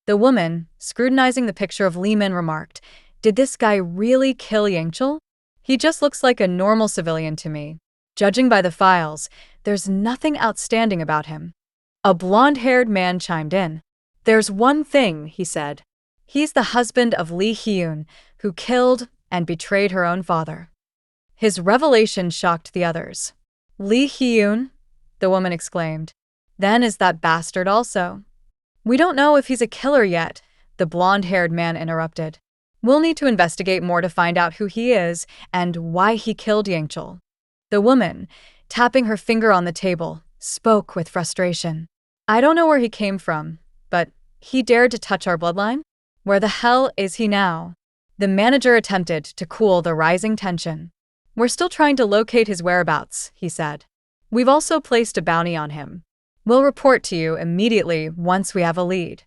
The woman, scrutinizing the picture of Lehman, remarked, Did this guy really kill Yahello? He just looks like a normal civilian to me. Judging by the files, there's nothing outstanding about him. A blonde-haired man chimed in. There's one thing, he said. He's the husband of Lee Hyun, who killed and betrayed her own father. His revelation shocked the others. Lee Hyun? The woman exclaimed. Then is that bastard also? We don't know if he's a killer yet, the blonde-haired man interrupted. We'll need to investigate more to find out who he is and why he killed Yahello. The woman, tapping her finger on the table, spoke with frustration. I don't know where he came from, but he dared to touch our bloodline? Where the hell is he now? The manager attempted to cool the rising tension. We're still trying to locate his whereabouts, he said. We've also placed a bounty on him. We'll report to you immediately once we have a lead.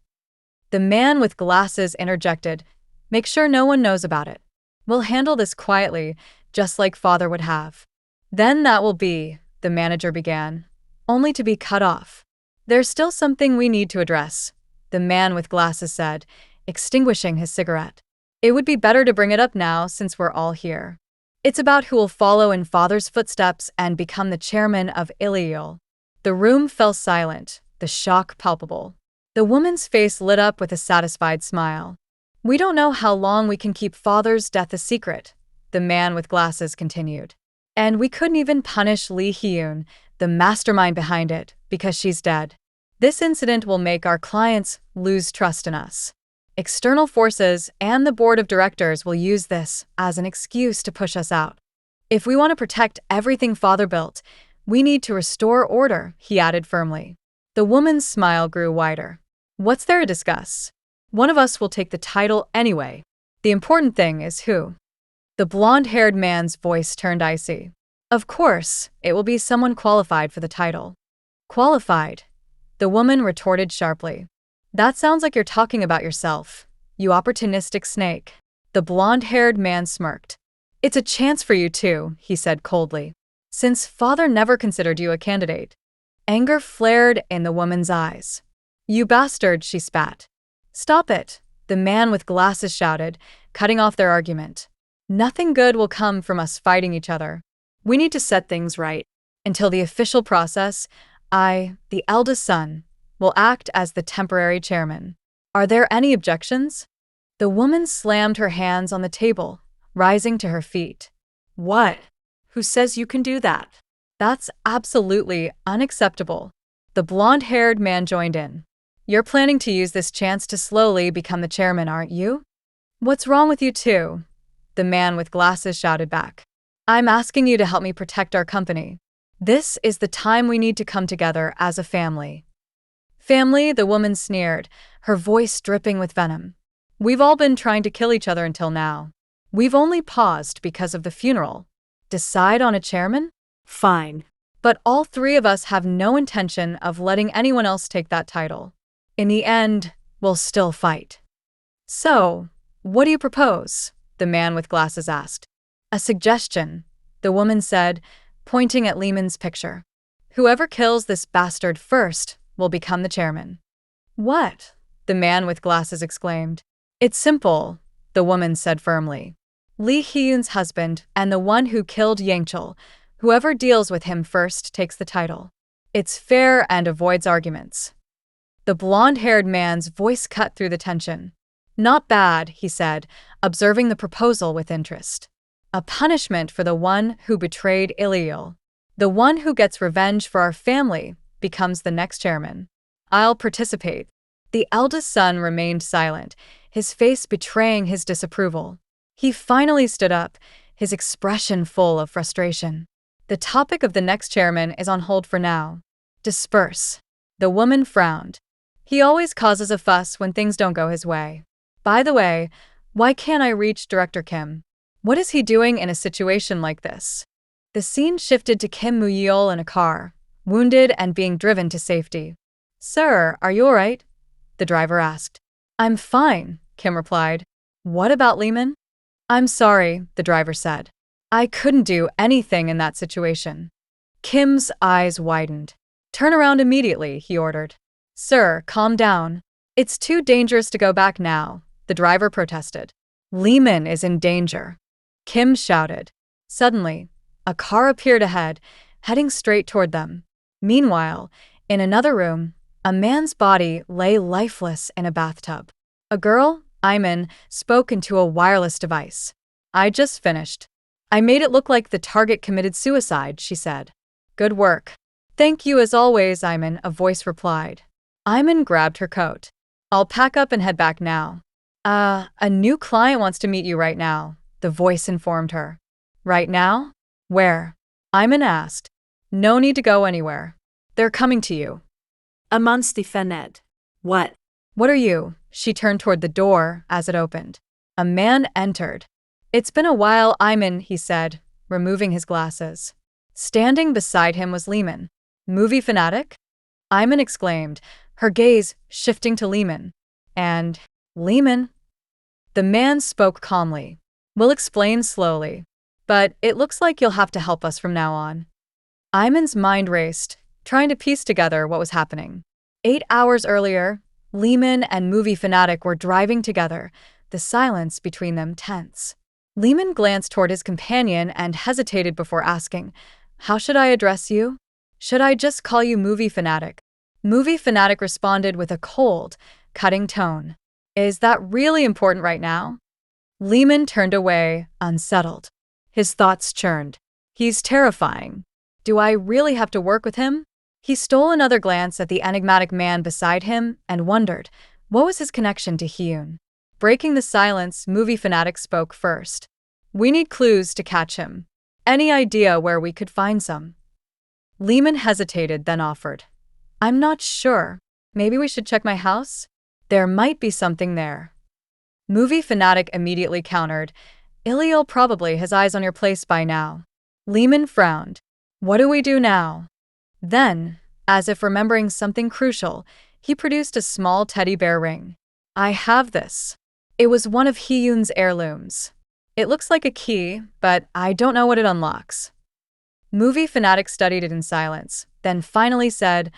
The man with glasses interjected, Make sure no one knows about it. We'll handle this quietly, just like father would have. Then that will be, the manager began, only to be cut off. There's still something we need to address, the man with glasses said, extinguishing his cigarette. It would be better to bring it up now since we're all here. It's about who will follow in father's footsteps and become the chairman of Yahello. The room fell silent, the shock palpable. The woman's face lit up with a satisfied smile. We don't know how long we can keep father's death a secret, the man with glasses continued. And we couldn't even punish Lee Hyun, the mastermind behind it, because she's dead. This incident will make our clients lose trust in us. External forces and the board of directors will use this as an excuse to push us out. If we want to protect everything father built, we need to restore order, he added firmly. The woman's smile grew wider. What's there to discuss? One of us will take the title anyway. The important thing is who. The blonde-haired man's voice turned icy. Of course, it will be someone qualified for the title. Qualified? The woman retorted sharply. That sounds like you're talking about yourself, you opportunistic snake. The blonde-haired man smirked. It's a chance for you too, he said coldly. Since father never considered you a candidate. Anger flared in the woman's eyes. You bastard, she spat. Stop it, the man with glasses shouted, cutting off their argument. Nothing good will come from us fighting each other. We need to set things right. Until the official process, I, the eldest son, will act as the temporary chairman. Are there any objections? The woman slammed her hands on the table, rising to her feet. What? Who says you can do that? That's absolutely unacceptable. The blonde-haired man joined in. You're planning to use this chance to slowly become the chairman, aren't you? What's wrong with you two? The man with glasses shouted back. I'm asking you to help me protect our company. This is the time we need to come together as a family. Family, the woman sneered, her voice dripping with venom. We've all been trying to kill each other until now. We've only paused because of the funeral. Decide on a chairman? Fine. But all three of us have no intention of letting anyone else take that title. In the end, we'll still fight. So, what do you propose? The man with glasses asked. A suggestion, the woman said, pointing at Lehman's picture. Whoever kills this bastard first will become the chairman. What? The man with glasses exclaimed. It's simple, the woman said firmly. Lee Hyun's husband and the one who killed Yangchul, whoever deals with him first takes the title. It's fair and avoids arguments. The blonde-haired man's voice cut through the tension. Not bad, he said, observing the proposal with interest. A punishment for the one who betrayed Iliel. The one who gets revenge for our family becomes the next chairman. I'll participate. The eldest son remained silent, his face betraying his disapproval. He finally stood up, his expression full of frustration. The topic of the next chairman is on hold for now. Disperse. The woman frowned. He always causes a fuss when things don't go his way. By the way, why can't I reach Director Kim? What is he doing in a situation like this? The scene shifted to Kim Mu-yeol in a car, wounded and being driven to safety. Sir, are you all right? The driver asked. I'm fine, Kim replied. What about Lehman? I'm sorry, the driver said. I couldn't do anything in that situation. Kim's eyes widened. Turn around immediately, he ordered. Sir, calm down. It's too dangerous to go back now, the driver protested. Lehman is in danger. Kim shouted. Suddenly, a car appeared ahead, heading straight toward them. Meanwhile, in another room, a man's body lay lifeless in a bathtub. A girl, Iman, spoke into a wireless device. I just finished. I made it look like the target committed suicide, she said. Good work. Thank you as always, Iman, a voice replied. Iman grabbed her coat. I'll pack up and head back now. A new client wants to meet you right now, the voice informed her. Right now? Where? Iman asked. No need to go anywhere. They're coming to you. Amon Stephenette. What? What are you? She turned toward the door as it opened. A man entered. It's been a while, Iman, he said, removing his glasses. Standing beside him was Lehman. Movie fanatic? Iman exclaimed, her gaze shifting to Lehman. And Lehman? The man spoke calmly. We'll explain slowly, but it looks like you'll have to help us from now on. Iman's mind raced, trying to piece together what was happening. 8 hours earlier, Lehman and Movie Fanatic were driving together, the silence between them tense. Lehman glanced toward his companion and hesitated before asking, How should I address you? Should I just call you Movie Fanatic? Movie Fanatic responded with a cold, cutting tone. Is that really important right now? Lehman turned away, unsettled. His thoughts churned. He's terrifying. Do I really have to work with him? He stole another glance at the enigmatic man beside him and wondered, what was his connection to Hyun? Breaking the silence, Movie Fanatic spoke first. We need clues to catch him. Any idea where we could find some? Lehman hesitated, then offered. I'm not sure. Maybe we should check my house? There might be something there. Movie Fanatic immediately countered. Iliel probably has eyes on your place by now. Lehman frowned. What do we do now? Then, as if remembering something crucial, he produced a small teddy bear ring. I have this. It was one of Hyun's heirlooms. It looks like a key, but I don't know what it unlocks. Movie Fanatic studied it in silence, then finally said,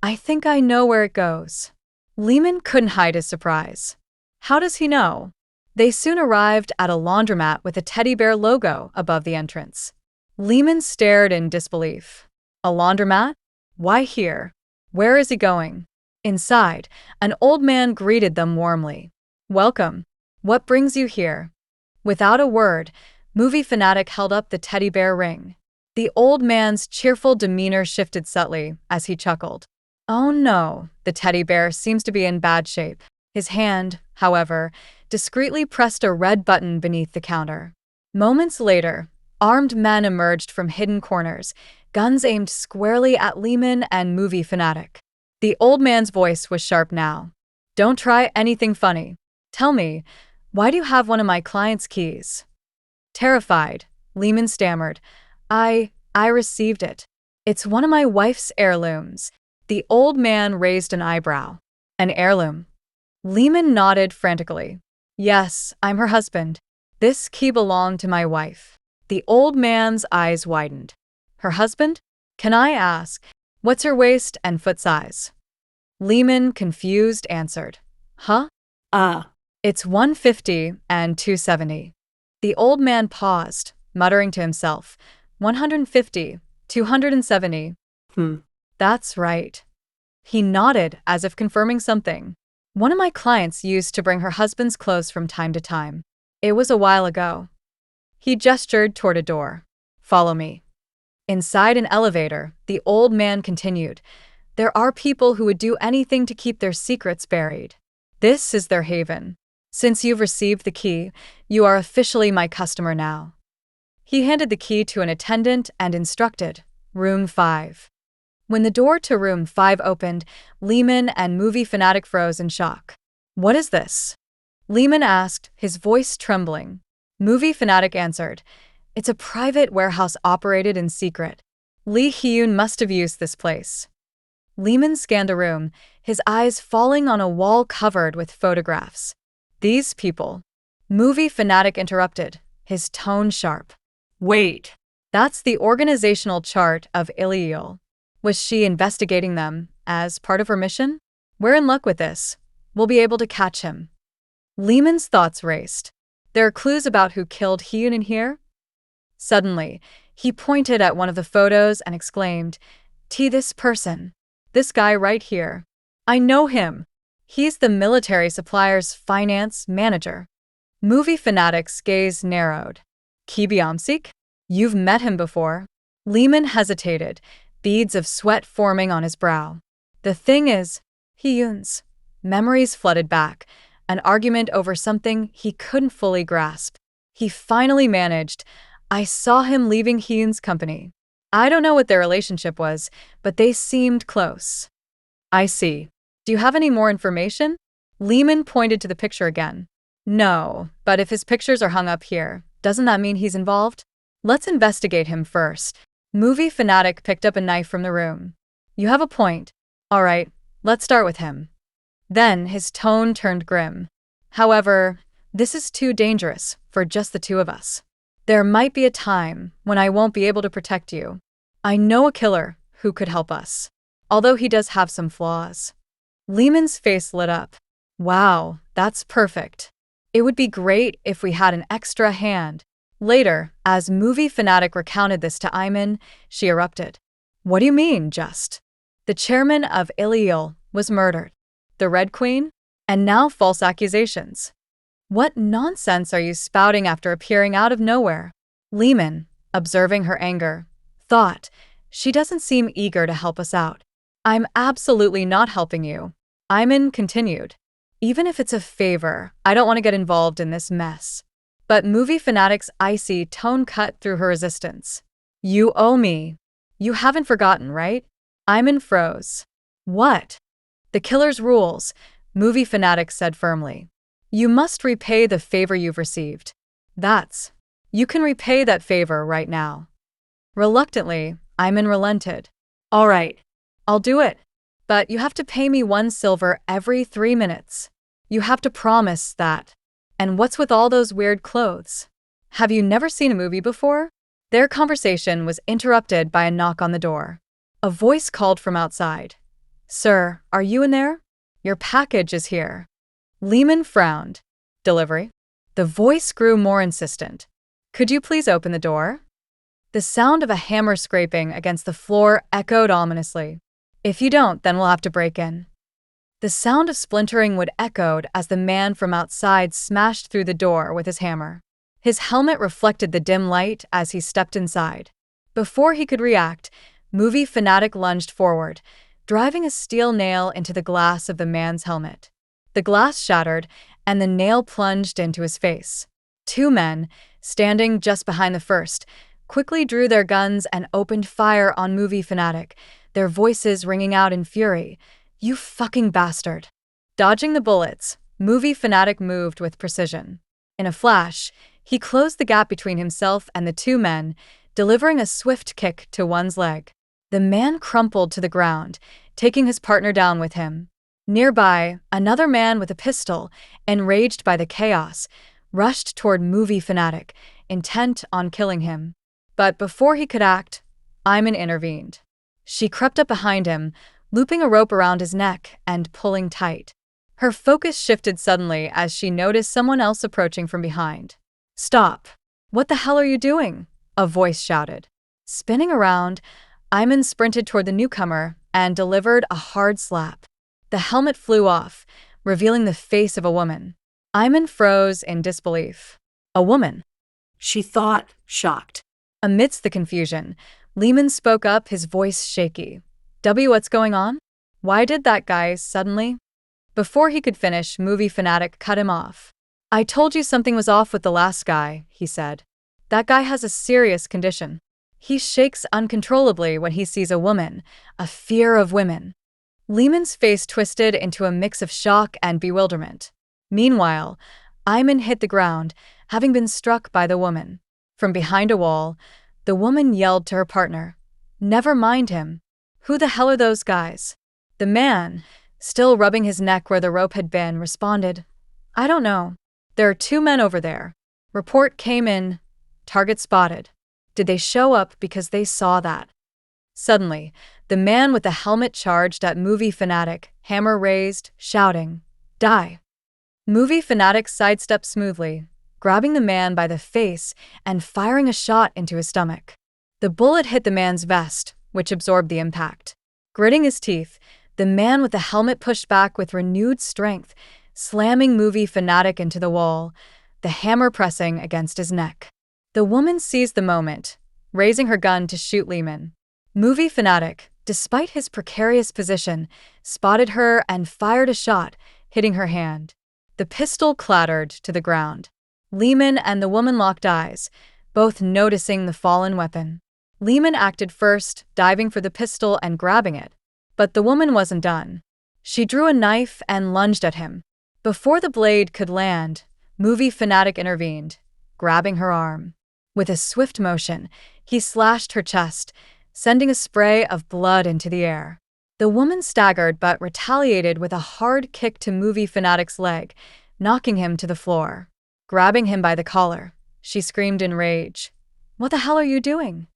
I think I know where it goes. Lehman couldn't hide his surprise. How does he know? They soon arrived at a laundromat with a teddy bear logo above the entrance. Lehman stared in disbelief. A laundromat? Why here? Where is he going? Inside, an old man greeted them warmly. Welcome. What brings you here? Without a word, Movie Fanatic held up the teddy bear ring. The old man's cheerful demeanor shifted subtly as he chuckled. Oh no, the teddy bear seems to be in bad shape. His hand, however, discreetly pressed a red button beneath the counter. Moments later, armed men emerged from hidden corners, guns aimed squarely at Lehman and Movie Fanatic. The old man's voice was sharp now. Don't try anything funny. Tell me, why do you have one of my client's keys? Terrified, Lehman stammered. I received it. It's one of my wife's heirlooms. The old man raised an eyebrow. An heirloom? Lehman nodded frantically. Yes, I'm her husband. This key belonged to my wife. The old man's eyes widened. Her husband? Can I ask, what's her waist and foot size? Lehman, confused, answered. Huh? It's 150 and 270. The old man paused, muttering to himself. 150, 270. That's right. He nodded as if confirming something. One of my clients used to bring her husband's clothes from time to time. It was a while ago. He gestured toward a door. Follow me. Inside an elevator, the old man continued. There are people who would do anything to keep their secrets buried. This is their haven. Since you've received the key, you are officially my customer now. He handed the key to an attendant and instructed, Room 5. When the door to Room 5 opened, Lehman and movie fanatic froze in shock. What is this? Lehman asked, his voice trembling. Movie fanatic answered, it's a private warehouse operated in secret. Lee Hyun must have used this place. Lehman scanned the room, his eyes falling on a wall covered with photographs. These people. Movie fanatic interrupted, his tone sharp. Wait. That's the organizational chart of Yahello. Was she investigating them as part of her mission? We're in luck with this. We'll be able to catch him. Lehman's thoughts raced. There are clues about who killed Hyun in here? Suddenly, he pointed at one of the photos and exclaimed, this person. This guy right here. I know him. He's the military supplier's finance manager. Movie fanatic's gaze narrowed. Ki Byung-sik? You've met him before. Lehman hesitated, beads of sweat forming on his brow. The thing is, Hyun's memories flooded back, an argument over something he couldn't fully grasp. He finally managed. I saw him leaving Hyun's company. I don't know what their relationship was, but they seemed close. I see. Do you have any more information? Lehman pointed to the picture again. No, but if his pictures are hung up here, doesn't that mean he's involved? Let's investigate him first. Movie fanatic picked up a knife from the room. You have a point. All right, let's start with him. Then his tone turned grim. However, this is too dangerous for just the two of us. There might be a time when I won't be able to protect you. I know a killer who could help us, although he does have some flaws. Lehman's face lit up. Wow, that's perfect. It would be great if we had an extra hand. Later, as movie fanatic recounted this to Iman, she erupted. What do you mean, just? The chairman of Yahello was murdered. The Red Queen? And now false accusations. What nonsense are you spouting after appearing out of nowhere? Lehman, observing her anger, thought, she doesn't seem eager to help us out. I'm absolutely not helping you. Iman continued. Even if it's a favor, I don't want to get involved in this mess. But movie fanatic's icy tone cut through her resistance. You owe me. You haven't forgotten, right? Iman froze. What? The killer's rules, movie fanatic said firmly. You must repay the favor you've received. You can repay that favor right now. Reluctantly, Iman relented. All right, I'll do it. But you have to pay me 1 silver every 3 minutes. You have to promise that. And what's with all those weird clothes? Have you never seen a movie before? Their conversation was interrupted by a knock on the door. A voice called from outside. Sir, are you in there? Your package is here. Lehman frowned. Delivery? The voice grew more insistent. Could you please open the door? The sound of a hammer scraping against the floor echoed ominously. If you don't, then we'll have to break in. The sound of splintering wood echoed as the man from outside smashed through the door with his hammer. His helmet reflected the dim light as he stepped inside. Before he could react, movie fanatic lunged forward, driving a steel nail into the glass of the man's helmet. The glass shattered, and the nail plunged into his face. 2 men, standing just behind the first, quickly drew their guns and opened fire on movie fanatic, their voices ringing out in fury. You fucking bastard. Dodging the bullets, movie fanatic moved with precision. In a flash, he closed the gap between himself and the 2 men, delivering a swift kick to one's leg. The man crumpled to the ground, taking his partner down with him. Nearby, another man with a pistol, enraged by the chaos, rushed toward movie fanatic, intent on killing him. But before he could act, Iman intervened. She crept up behind him, looping a rope around his neck and pulling tight. Her focus shifted suddenly as she noticed someone else approaching from behind. "Stop! What the hell are you doing?" a voice shouted. Spinning around, Iman sprinted toward the newcomer and delivered a hard slap. The helmet flew off, revealing the face of a woman. Iman froze in disbelief. A woman? She thought, shocked. Amidst the confusion, Lehman spoke up, his voice shaky. What's going on? Why did that guy suddenly? Before he could finish, movie fanatic cut him off. "I told you something was off with the last guy," he said. "That guy has a serious condition. He shakes uncontrollably when he sees a woman, a fear of women." Lehman's face twisted into a mix of shock and bewilderment. Meanwhile, Iman hit the ground, having been struck by the woman. From behind a wall, the woman yelled to her partner, "Never mind him. Who the hell are those guys?" The man, still rubbing his neck where the rope had been, responded, "I don't know. There are 2 men over there. Report came in. Target spotted. Did they show up because they saw that?" Suddenly, the man with the helmet charged at movie fanatic, hammer raised, shouting, "Die!" Movie fanatic sidestepped smoothly, grabbing the man by the face and firing a shot into his stomach. The bullet hit the man's vest, which absorbed the impact. Gritting his teeth, the man with the helmet pushed back with renewed strength, slamming movie fanatic into the wall, the hammer pressing against his neck. The woman seized the moment, raising her gun to shoot Lehman. Movie fanatic, despite his precarious position, spotted her and fired a shot, hitting her hand. The pistol clattered to the ground. Lehman and the woman locked eyes, both noticing the fallen weapon. Lehman acted first, diving for the pistol and grabbing it. But the woman wasn't done. She drew a knife and lunged at him. Before the blade could land, movie fanatic intervened, grabbing her arm. With a swift motion, he slashed her chest, sending a spray of blood into the air. The woman staggered but retaliated with a hard kick to movie fanatic's leg, knocking him to the floor. Grabbing him by the collar, she screamed in rage, "What the hell are you doing?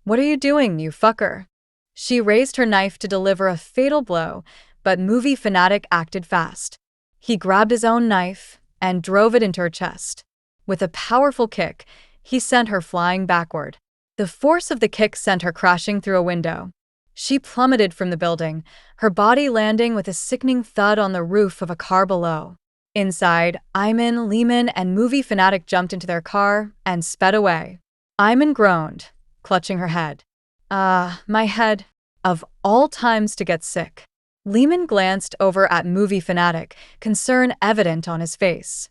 What are you doing, you fucker?" She raised her knife to deliver a fatal blow, but movie fanatic acted fast. He grabbed his own knife and drove it into her chest. With a powerful kick, he sent her flying backward. The force of the kick sent her crashing through a window. She plummeted from the building, her body landing with a sickening thud on the roof of a car below. Inside, Iman, Lehman, and movie fanatic jumped into their car and sped away. Iman groaned, clutching her head. My head. Of all times to get sick." Lehman glanced over at movie fanatic, concern evident on his face.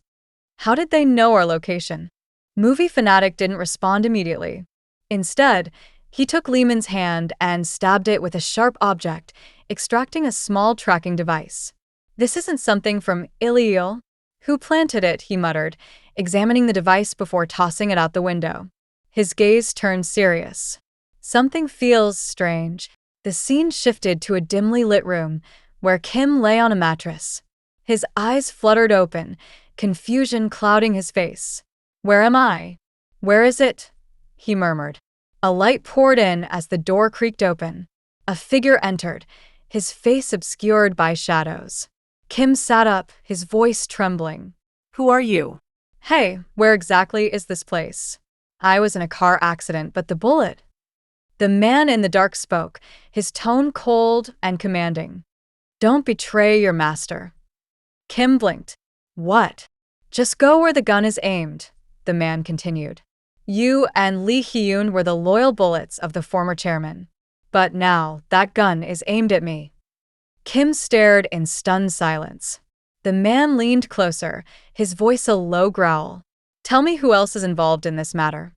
"How did they know our location?" Movie fanatic didn't respond immediately. Instead, he took Lehman's hand and stabbed it with a sharp object, extracting a small tracking device. "This isn't something from Yahello. Who planted it?" he muttered, examining the device before tossing it out the window. His gaze turned serious. "Something feels strange." The scene shifted to a dimly lit room where Kim lay on a mattress. His eyes fluttered open, confusion clouding his face. "Where am I? Where is it?" he murmured. A light poured in as the door creaked open. A figure entered, his face obscured by shadows. Kim sat up, his voice trembling. "Who are you?" "Hey, where exactly is this place? I was in a car accident, but the bullet..." The man in the dark spoke, his tone cold and commanding. "Don't betray your master." Kim blinked. "What?" "Just go where the gun is aimed," the man continued. "You and Lee Hyun were the loyal bullets of the former chairman. But now, that gun is aimed at me." Kim stared in stunned silence. The man leaned closer, his voice a low growl. "Tell me who else is involved in this matter."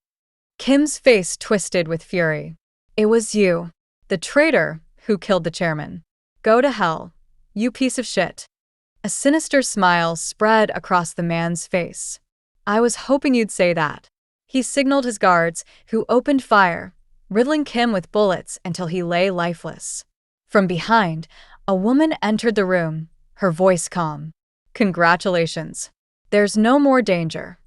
Kim's face twisted with fury. "It was you, the traitor, who killed the chairman. Go to hell, you piece of shit." A sinister smile spread across the man's face. "I was hoping you'd say that." He signaled his guards, who opened fire, riddling Kim with bullets until he lay lifeless. From behind, a woman entered the room, her voice calm. Congratulations. There's no more danger.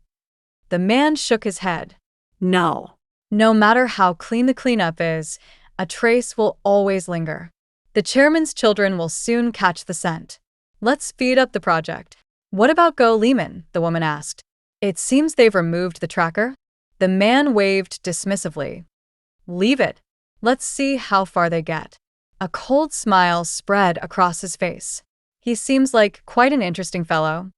The man shook his head. No. No matter how clean the cleanup is, a trace will always linger. The chairman's children will soon catch the scent. Let's speed up the project. What about Go Lehman? The woman asked. It seems they've removed the tracker. The man waved dismissively. Leave it. Let's see how far they get. A cold smile spread across his face. He seems like quite an interesting fellow.